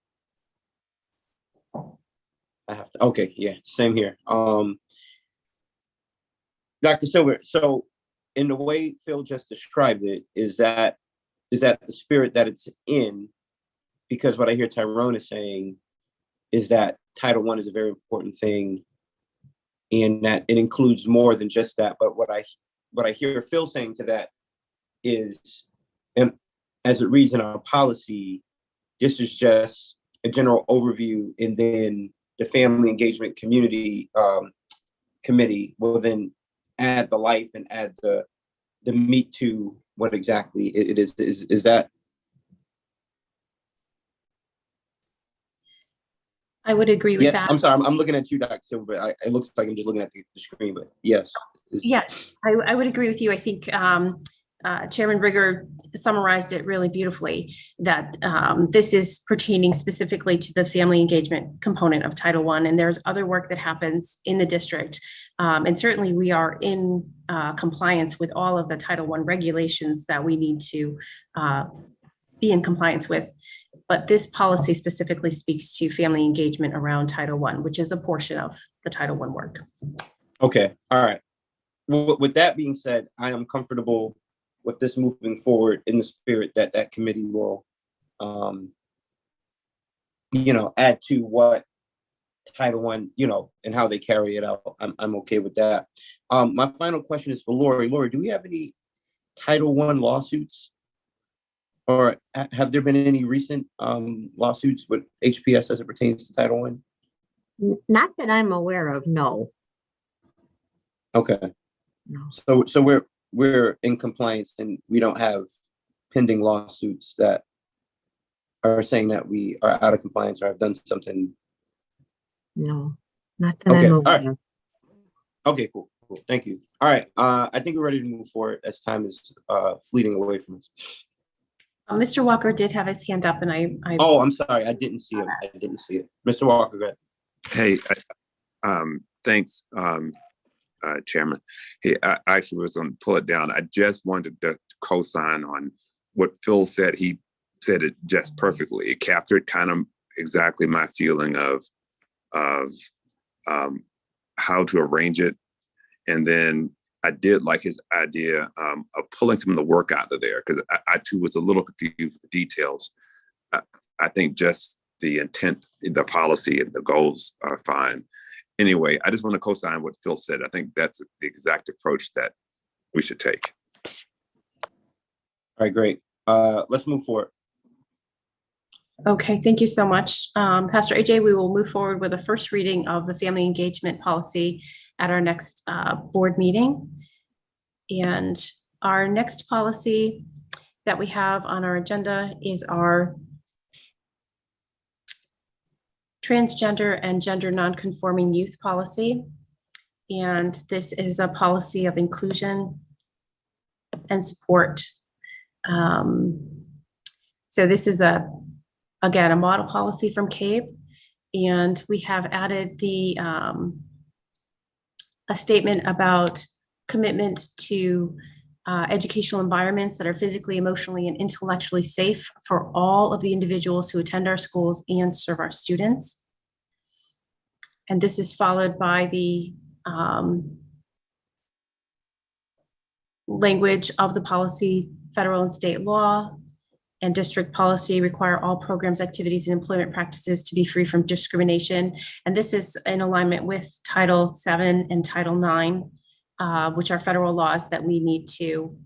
I have to, okay, yeah, same here. Dr. Silver, so in the way Phil just described it, is that the spirit that it's in? Because what I hear Tyrone is saying is that Title I is a very important thing, and that it includes more than just that. But what I hear Phil saying to that is, and as it reads in our policy, this is just a general overview, and then the family engagement community committee will then add the life and add the meat to what exactly it is. Is that? I would agree with Yes, that. I'm sorry. I'm looking at you, Dr. Silver, but it looks like I'm just looking at the screen, but yes. Yes, I would agree with you. I think Chairman Rigger summarized it really beautifully, that this is pertaining specifically to the family engagement component of Title I, and there's other work that happens in the district. And certainly we are in compliance with all of the Title I regulations that we need to be in compliance with. But this policy specifically speaks to family engagement around Title I, which is a portion of the Title I work. Okay, all right. Well, with that being said, I am comfortable with this moving forward in the spirit that that committee will, add to what Title I, and how they carry it out. I'm okay with that. My final question is for Lori. Lori, do we have any Title I lawsuits? Or have there been any recent lawsuits with HPS as it pertains to Title I? Not that I'm aware of, no. Okay. No. So we're in compliance and we don't have pending lawsuits that are saying that we are out of compliance or have done something. No, not that Okay, I'm all aware right. of. Okay, cool. Thank you. All right. I think we're ready to move forward as time is fleeting away from us. Mr. Walker did have his hand up, and I Oh, I'm sorry. I didn't see it. Mr. Walker, go ahead. Hey, thanks, Chairman. Hey, I actually was going to pull it down. I just wanted to co-sign on what Phil said. He said it just perfectly. It captured kind of exactly my feeling of how to arrange it. And then I did like his idea of pulling some of the work out of there, because I too was a little confused with the details. I think just the intent, the policy, and the goals are fine. Anyway, I just want to co-sign what Phil said. I think that's the exact approach that we should take. All right, great. Let's move forward. Okay, thank you so much. Pastor AJ, we will move forward with a first reading of the family engagement policy at our next board meeting. And our next policy that we have on our agenda is our transgender and gender nonconforming youth policy. And this is a policy of inclusion and support. So this is again, a model policy from CABE, and we have added a statement about commitment to educational environments that are physically, emotionally, and intellectually safe for all of the individuals who attend our schools and serve our students. And this is followed by the language of the policy, federal and state law, and district policy require all programs, activities, and employment practices to be free from discrimination. And this is in alignment with Title VII and Title IX, which are federal laws that we need to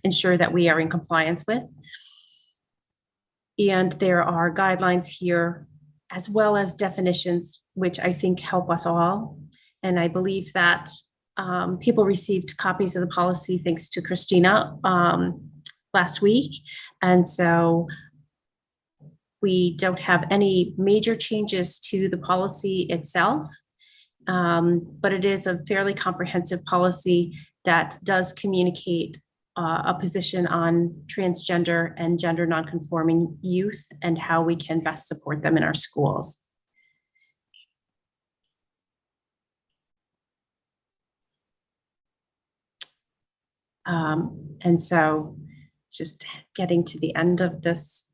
ensure that we are in compliance with. And there are guidelines here, as well as definitions, which I think help us all. And I believe that people received copies of the policy thanks to Christina last week. And so we don't have any major changes to the policy itself, but it is a fairly comprehensive policy that does communicate a position on transgender and gender nonconforming youth and how we can best support them in our schools. And so just getting to the end of this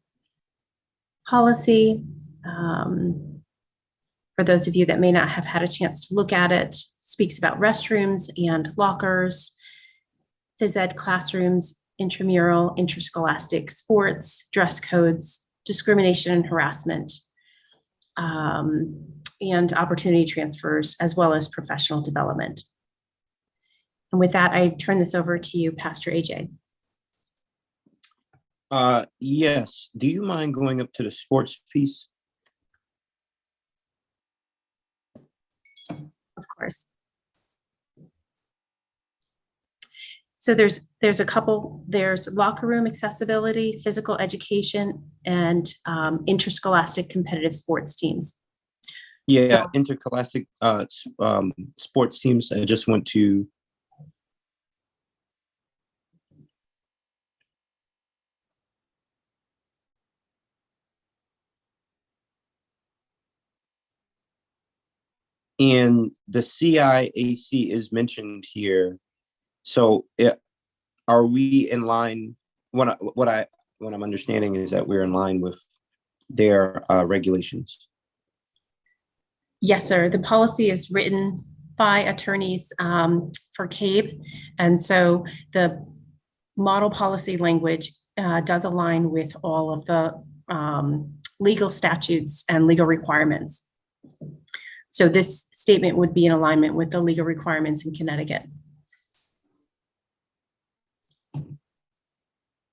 policy. For those of you that may not have had a chance to look at it, speaks about restrooms and lockers, phys ed classrooms, intramural, interscholastic sports, dress codes, discrimination and harassment, and opportunity transfers, as well as professional development. And with that, I turn this over to you, Pastor AJ. Yes. Do you mind going up to the sports piece? Of course. So there's a couple, there's locker room accessibility, physical education, and interscholastic competitive sports teams. Yeah, So- interscholastic sports teams. I just want to. And the CIAC is mentioned here. So are we in line? What I'm understanding is that we're in line with their regulations. Yes, sir. The policy is written by attorneys for CABE. And so the model policy language does align with all of the legal statutes and legal requirements. So this statement would be in alignment with the legal requirements in Connecticut.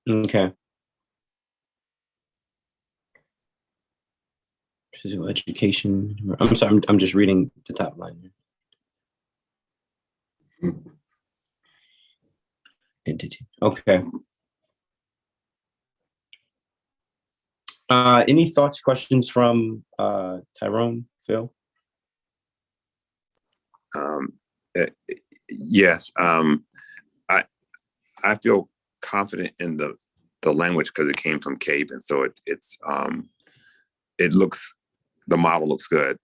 Okay. Physical education. I'm sorry, I'm just reading the top line. Entity. Okay. Any thoughts, questions from Tyrone, Phil? Yes, I feel confident in the language because it came from CABE, and so it looks, the model looks good.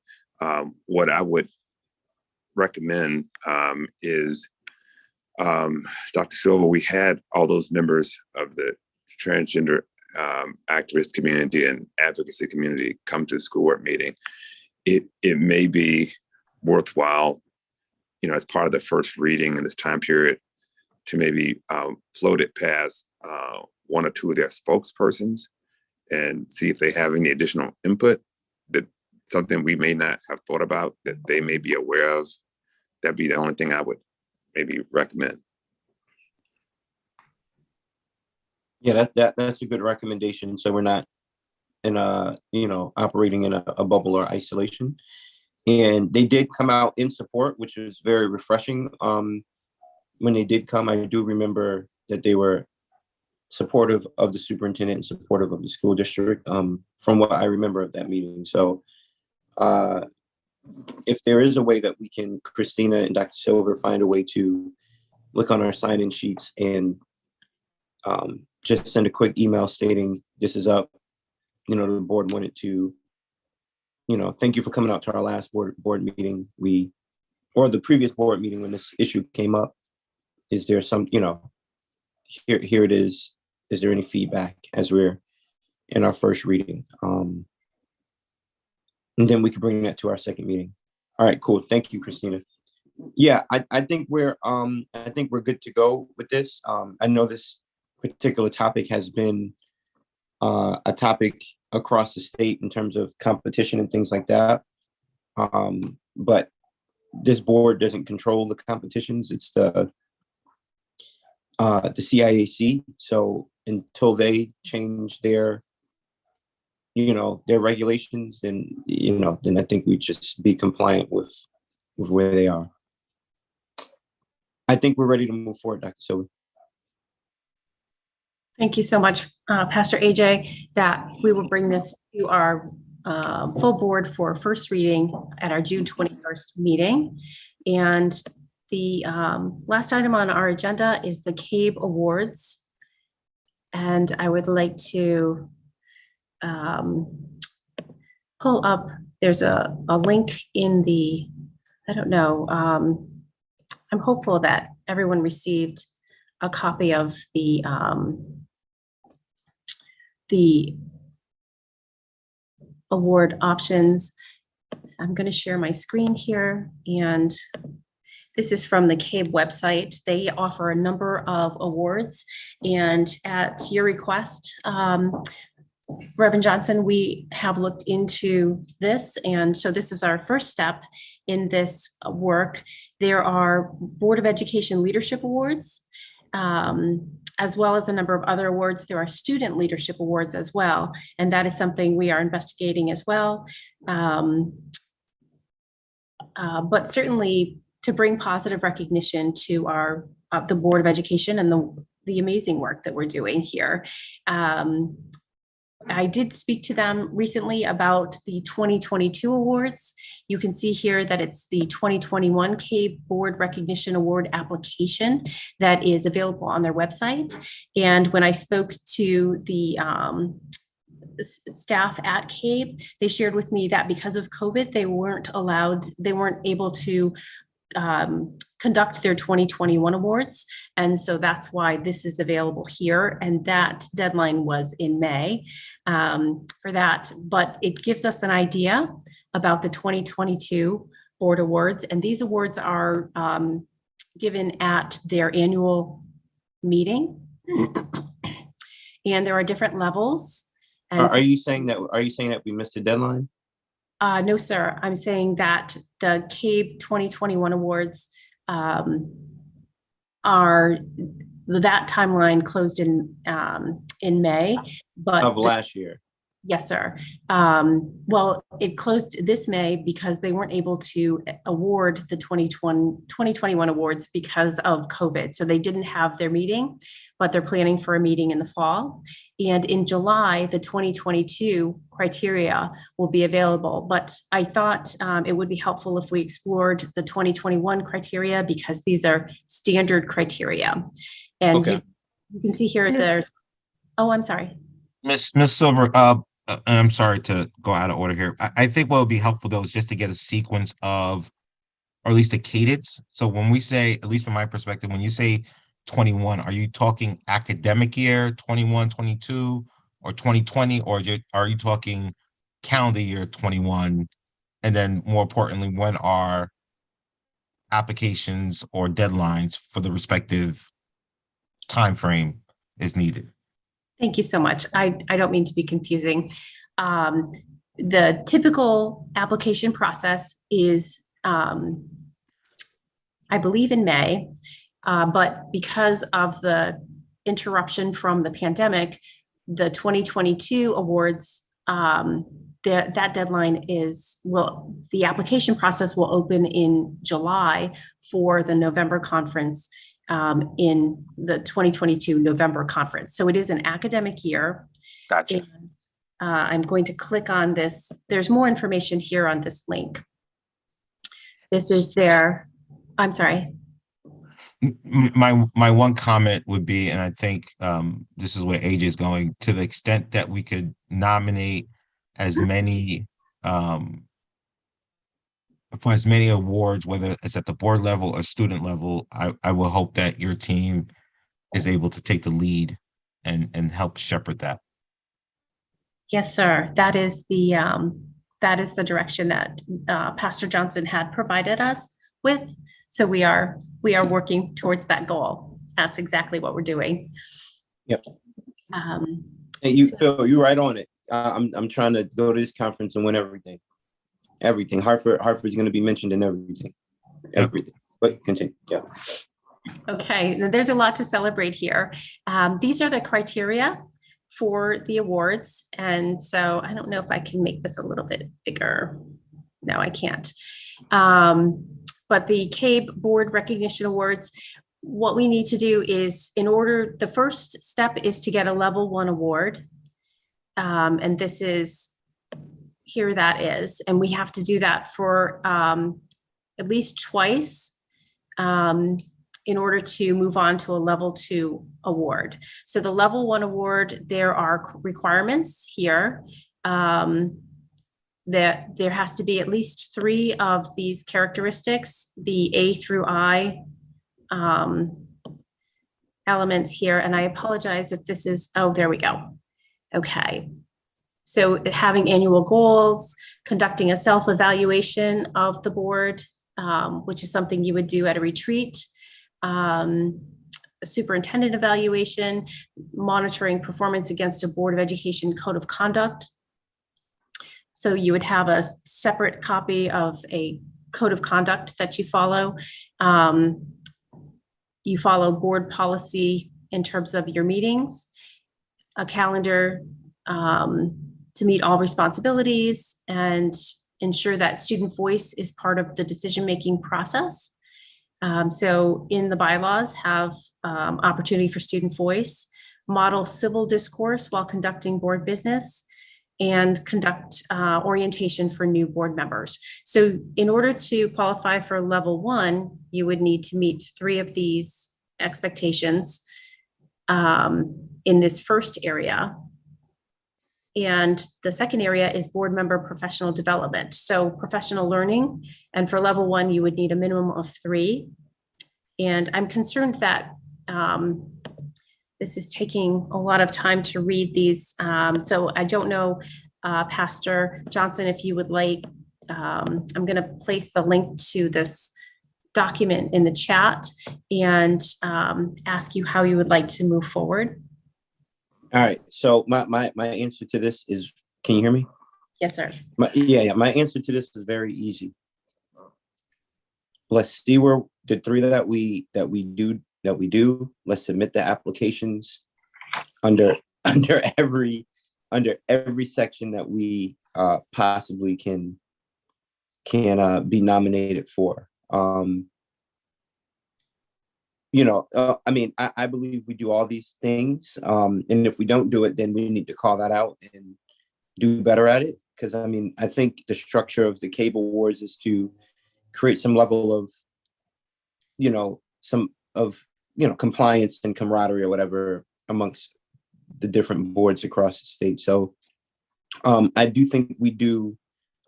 What I would recommend is, Dr. Silva, we had all those members of the transgender activist community and advocacy community come to the school board meeting. It may be worthwhile, you know, as part of the first reading in this time period, to maybe float it past one or two of their spokespersons and see if they have any additional input, that something we may not have thought about that they may be aware of. That'd be the only thing I would maybe recommend. Yeah, that's a good recommendation. So we're not in operating in a bubble or isolation. And they did come out in support, which was very refreshing. When they did come, I do remember that they were supportive of the superintendent and supportive of the school district, from what I remember of that meeting. So if there is a way that we can, Christina and Dr. Silver, find a way to look on our sign-in sheets and just send a quick email stating this is up, the board wanted to, thank you for coming out to our last board meeting. Or the previous board meeting when this issue came up. Is there some, here it is. Is there any feedback as we're in our first reading? And then we can bring that to our second meeting. All right, cool. Thank you, Christina. Yeah, I think we're good to go with this. I know this particular topic has been a topic across the state in terms of competition and things like that. But this board doesn't control the competitions. It's the CIAC. So until they change their regulations, then I think we just be compliant with where they are. I think we're ready to move forward, Dr. Silva. Thank you so much, Pastor AJ, that we will bring this to our full board for first reading at our June 21st meeting. And the last item on our agenda is the CABE Awards. And I would like to pull up, there's a link in the, I don't know, I'm hopeful that everyone received a copy of the award options. So I'm going to share my screen here, and this is from the CABE website. They offer a number of awards, and at your request, Reverend Johnson, we have looked into this, and so this is our first step in this work. There are Board of Education Leadership Awards, as well as a number of other awards. There are student leadership awards as well, and that is something we are investigating as well. But certainly to bring positive recognition to our the Board of Education and the amazing work that we're doing here. I did speak to them recently about the 2022 awards. You can see here that it's the 2021 CABE Board Recognition Award application that is available on their website. And when I spoke to the staff at CABE, they shared with me that because of COVID, they weren't able to conduct their 2021 awards. And so that's why this is available here. And that deadline was in May for that. But it gives us an idea about the 2022 board awards. And these awards are given at their annual meeting. And there are different levels. And Are you saying that we missed a deadline? No, sir. I'm saying that the CABE 2021 awards are, that timeline closed in May, but Of last year. yes, sir. Well, it closed this May because they weren't able to award the 2021 awards because of COVID. So they didn't have their meeting, but they're planning for a meeting in the fall. And in July, the 2022 criteria will be available. But I thought it would be helpful if we explored the 2021 criteria because these are standard criteria. And Okay. you can see here there's, oh, I'm sorry. Miss Silver, I'm sorry to go out of order here. I think what would be helpful though is just to get a sequence of, or at least a cadence. So when we say, at least from my perspective, when you say 21, are you talking academic year 21, 22, or 2020, or are you talking calendar year 21? And then more importantly, when are applications or deadlines for the respective time frame is needed? Thank you so much. I don't mean to be confusing. The typical application process is, I believe, in May, but because of the interruption from the pandemic, the 2022 awards, that deadline is, the application process will open in July for the November conference, in the 2022 November conference. So it is an academic year. Gotcha. And, I'm going to click on this. There's more information here on this link. This is their, I'm sorry. My one comment would be, and I think this is where AJ is going, to the extent that we could nominate as many for as many awards, whether it's at the board level or student level, I will hope that your team is able to take the lead and help shepherd that. Yes, sir. That is the direction that Pastor Johnson had provided us with. So we are working towards that goal. That's exactly what we're doing. Yep. Hey, Phil, you're right on it. I'm trying to go to this conference and win everything. Everything. Hartford's going to be mentioned in everything. Everything. But continue. Yeah. Okay. Now, there's a lot to celebrate here. These are the criteria for the awards. And so I don't know if I can make this a little bit bigger. No, I can't. But the CABE Board Recognition Awards, what we need to do is, the first step is to get a level 1 award. And this is, here that is, and we have to do that for at least twice in order to move on to a level 2 award. So the level 1 award, there are requirements here. That there has to be at least 3 of these characteristics, the A through I elements here. And I apologize if this is, oh, there we go. Okay. So having annual goals, conducting a self-evaluation of the board, which is something you would do at a retreat, a superintendent evaluation, monitoring performance against a Board of Education code of conduct. So you would have a separate copy of a code of conduct that you follow. You follow board policy in terms of your meetings, a calendar to meet all responsibilities, and ensure that student voice is part of the decision-making process. So in the bylaws have opportunity for student voice, model civil discourse while conducting board business, and conduct orientation for new board members. So in order to qualify for level 1, you would need to meet 3 of these expectations in this first area. And the second area is board member professional development. So professional learning, and for level 1, you would need a minimum of 3. And I'm concerned that this is taking a lot of time to read these. So I don't know, Pastor Johnson, if you would like, I'm going to place the link to this document in the chat and ask you how you would like to move forward. All right. So my answer to this is, can you hear me? Yes, sir. My answer to this is very easy. Let's see where the 3 that we do. Let's submit the applications under every section that we possibly can be nominated for. I mean, I believe we do all these things, and if we don't do it, then we need to call that out and do better at it. Because I mean, I think the structure of the cable wars is to create some level of, compliance and camaraderie or whatever amongst the different boards across the state. So I do think we do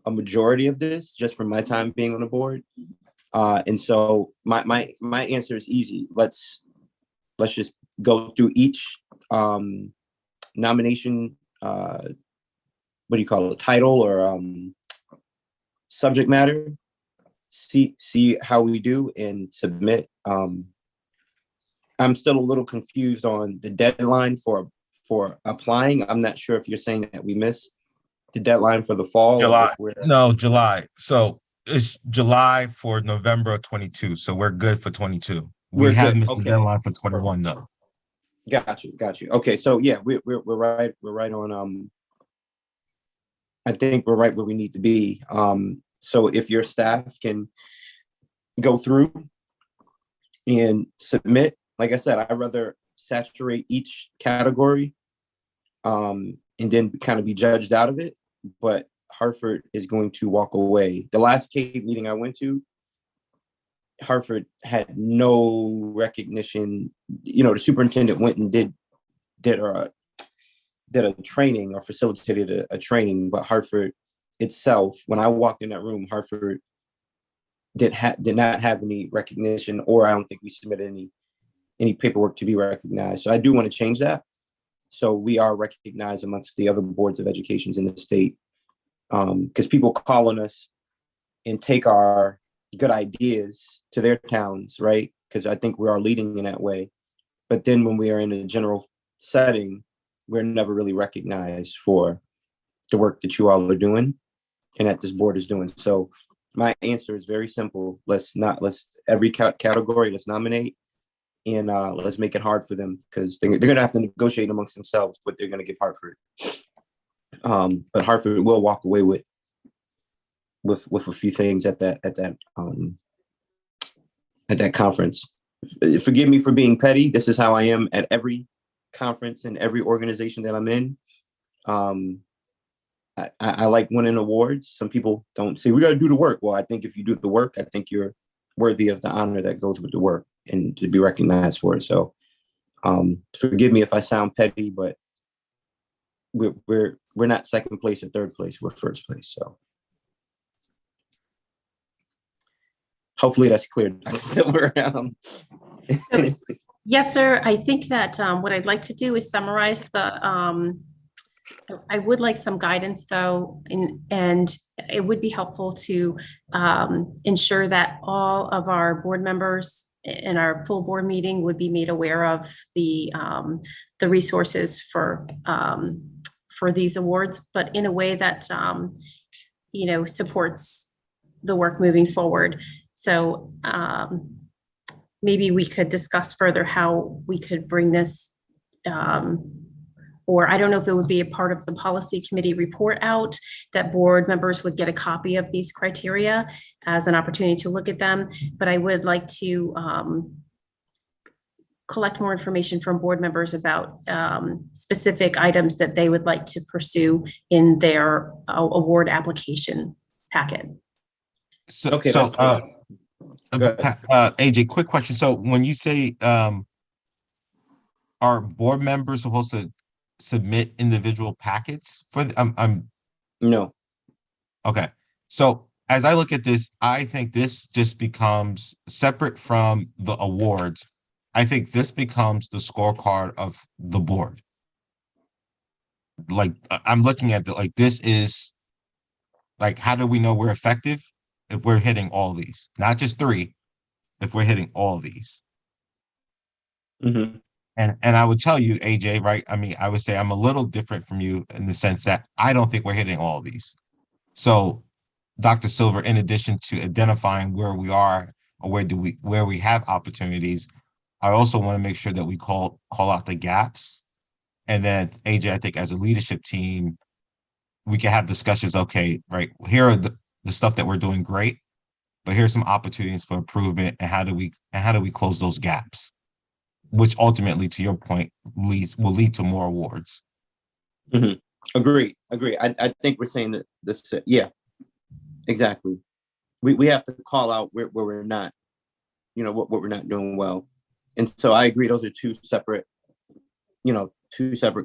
a majority of this just from my time being on the board. And so my answer is easy. Let's just go through each nomination, what do you call it, title or subject matter, see how we do and submit. I'm still a little confused on the deadline for applying. I'm not sure if you're saying that we missed the deadline for the fall. July. No, July. So it's July for November of 22. So we're good for 22. We haven't missed the deadline for 21 though. Got you. Okay, so yeah, we're right. We're right on. I think we're right where we need to be. So if your staff can go through and submit, like I said, I'd rather saturate each category and then kind of be judged out of it. But Hartford is going to walk away. The last CAVE meeting I went to, Hartford had no recognition. The superintendent went and did a training or facilitated a training, but Hartford itself, when I walked in that room, Hartford did not have any recognition, or I don't think we submitted any paperwork to be recognized. So I do want to change that. So we are recognized amongst the other boards of education in the state, because people call on us and take our good ideas to their towns, right? Because I think we are leading in that way. But then when we are in a general setting, we're never really recognized for the work that you all are doing and that this board is doing. So my answer is very simple. Let's every category, let's nominate, and let's make it hard for them, because they're going to have to negotiate amongst themselves what they're going to give Hartford. But Hartford will walk away with a few things at that conference. Forgive me for being petty. This is how I am at every conference and every organization that I'm in. I like winning awards. Some people don't say we got to do the work. Well, I think if you do the work, I think you're worthy of the honor that goes with the work and to be recognized for it. So forgive me if I sound petty, but we're not second place or third place. We're first place. So hopefully that's clear. Yes, sir. I think that what I'd like to do is summarize the, I would like some guidance though, and it would be helpful to ensure that all of our board members in our full board meeting would be made aware of the resources for these awards, but in a way that, supports the work moving forward. So maybe we could discuss further how we could bring this, or I don't know if it would be a part of the policy committee report out, that board members would get a copy of these criteria as an opportunity to look at them. But I would like to collect more information from board members about specific items that they would like to pursue in their award application packet. So, Okay, so, that's fine. Go ahead. AJ, quick question. So when you say, are board members supposed to submit individual packets for, No. okay. So as I look at this, I think this just becomes separate from the awards. I think this becomes the scorecard of the board. Like, I'm looking at like, this is like, how do we know we're effective if we're hitting all these, not just 3, if we're hitting all these? Mm-hmm. And I would tell you, AJ, right? I mean, I would say I'm a little different from you in the sense that I don't think we're hitting all these. So, Dr. Silver, in addition to identifying where we are or where we have opportunities, I also want to make sure that we call out the gaps. And then, AJ, I think as a leadership team, we can have discussions. Okay, right? Here are the stuff that we're doing great, but here's some opportunities for improvement, and how do we close those gaps? Which ultimately, to your point, will lead to more awards. Mm-hmm. Agree. I think we're saying that this. Yeah, exactly. We have to call out where we're not, what we're not doing well, and so I agree. Those are two separate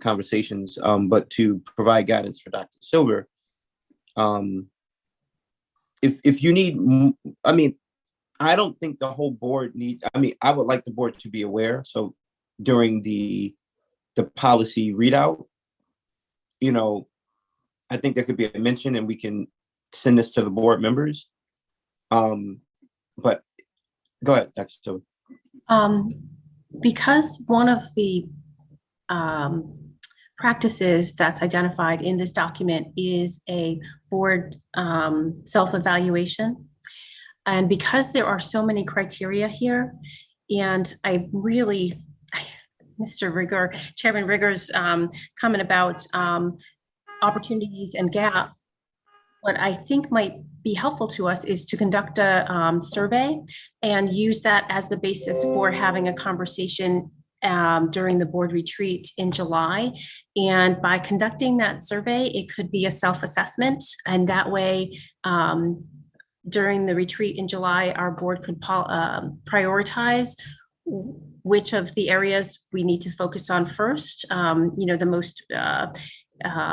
conversations. But to provide guidance for Dr. Silver, if you need, I don't think the whole board needs, I would like the board to be aware. So during the policy readout, I think there could be a mention and we can send this to the board members. But go ahead, Dr. Silver. Because one of the practices that's identified in this document is a board self-evaluation. And because there are so many criteria here, and I really, Mr. Rigger, Chairman Rigger's comment about opportunities and gaps, what I think might be helpful to us is to conduct a survey and use that as the basis for having a conversation during the board retreat in July. And by conducting that survey, it could be a self-assessment. And that way, during the retreat in July, our board could prioritize which of the areas we need to focus on first, the most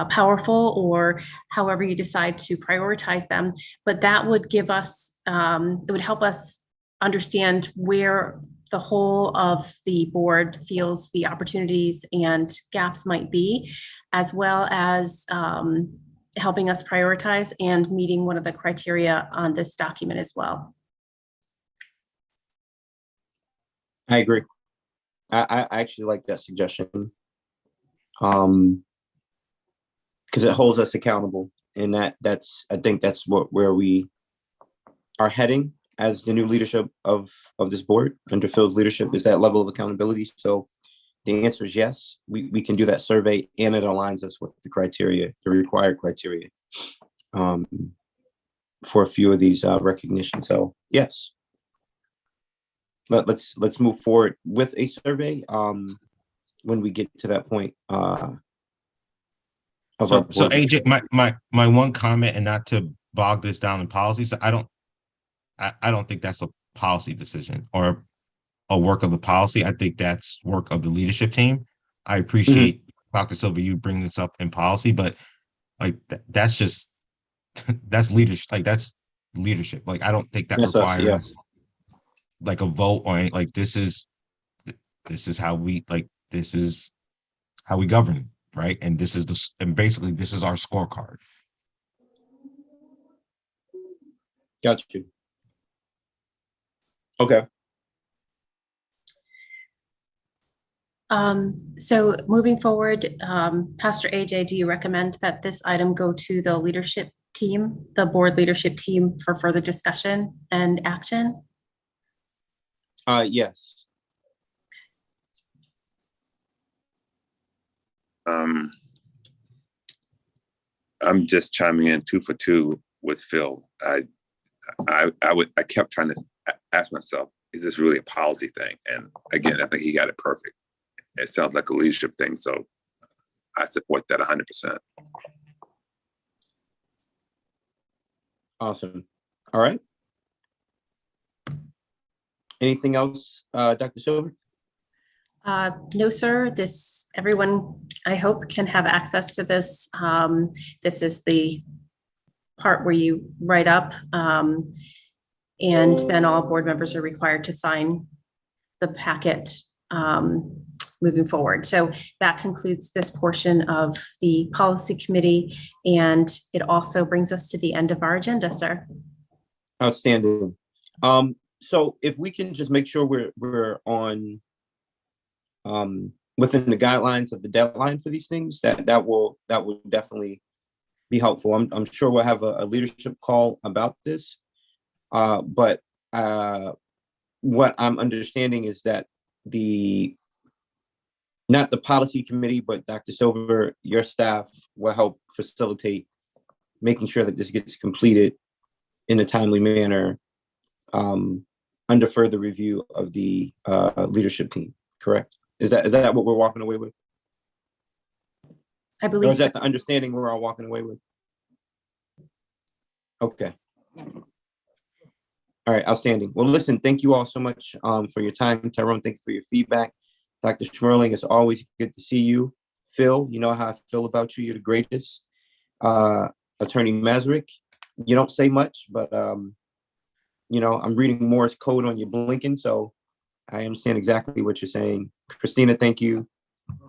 powerful, or however you decide to prioritize them. But that would give us, it would help us understand where the whole of the board feels the opportunities and gaps might be, as well as helping us prioritize and meeting one of the criteria on this document as well. I agree. I actually like that suggestion. Because it holds us accountable, and I think that's where we are heading as the new leadership of this board under Phil's leadership, is that level of accountability. So the answer is yes, we can do that survey, and it aligns us with the criteria, the required criteria for a few of these recognitions. So yes, let's move forward with a survey when we get to that point. So AJ, my one comment, and not to bog this down in policy, so I don't think that's a policy decision or a work of the policy. I think that's work of the leadership team. I appreciate Dr. Silver, you bring this up in policy, but like that's just that's leadership. Like that's leadership. Like I don't think that requires like a vote or anything. Like this is how we govern, right? And basically this is our scorecard. Got you. Okay. So moving forward, Pastor AJ, do you recommend that this item go to the leadership team, the board leadership team, for further discussion and action? Yes. I'm just chiming in 2 for 2 with Phil. I kept trying to ask myself, is this really a policy thing? And again, I think he got it perfect. It sounds like a leadership thing, so I support that 100%. Awesome. All right. Anything else, Dr. Silver? No, sir. Everyone, I hope, can have access to this. This is the part where you write up, and then all board members are required to sign the packet moving forward. So that concludes this portion of the policy committee, and it also brings us to the end of our agenda, sir. Outstanding. So if we can just make sure we're on within the guidelines of the deadline for these things, that will definitely be helpful. I'm sure we'll have a leadership call about this. But what I'm understanding is that not the policy committee, but Dr. Silver, your staff will help facilitate making sure that this gets completed in a timely manner under further review of the leadership team, correct? Is that what we're walking away with? I Or believe is so. that the understanding we're all walking away with? Okay. All right, outstanding. Well, listen, thank you all so much for your time. Tyrone, thank you for your feedback. Dr. Schmerling, it's always good to see you. Phil, you know how I feel about you. You're the greatest. Attorney Masrick, you don't say much, but you know, I'm reading Morse code on your blinking, so I understand exactly what you're saying. Christina, thank you.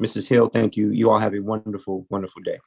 Mrs. Hill, thank you. You all have a wonderful, wonderful day.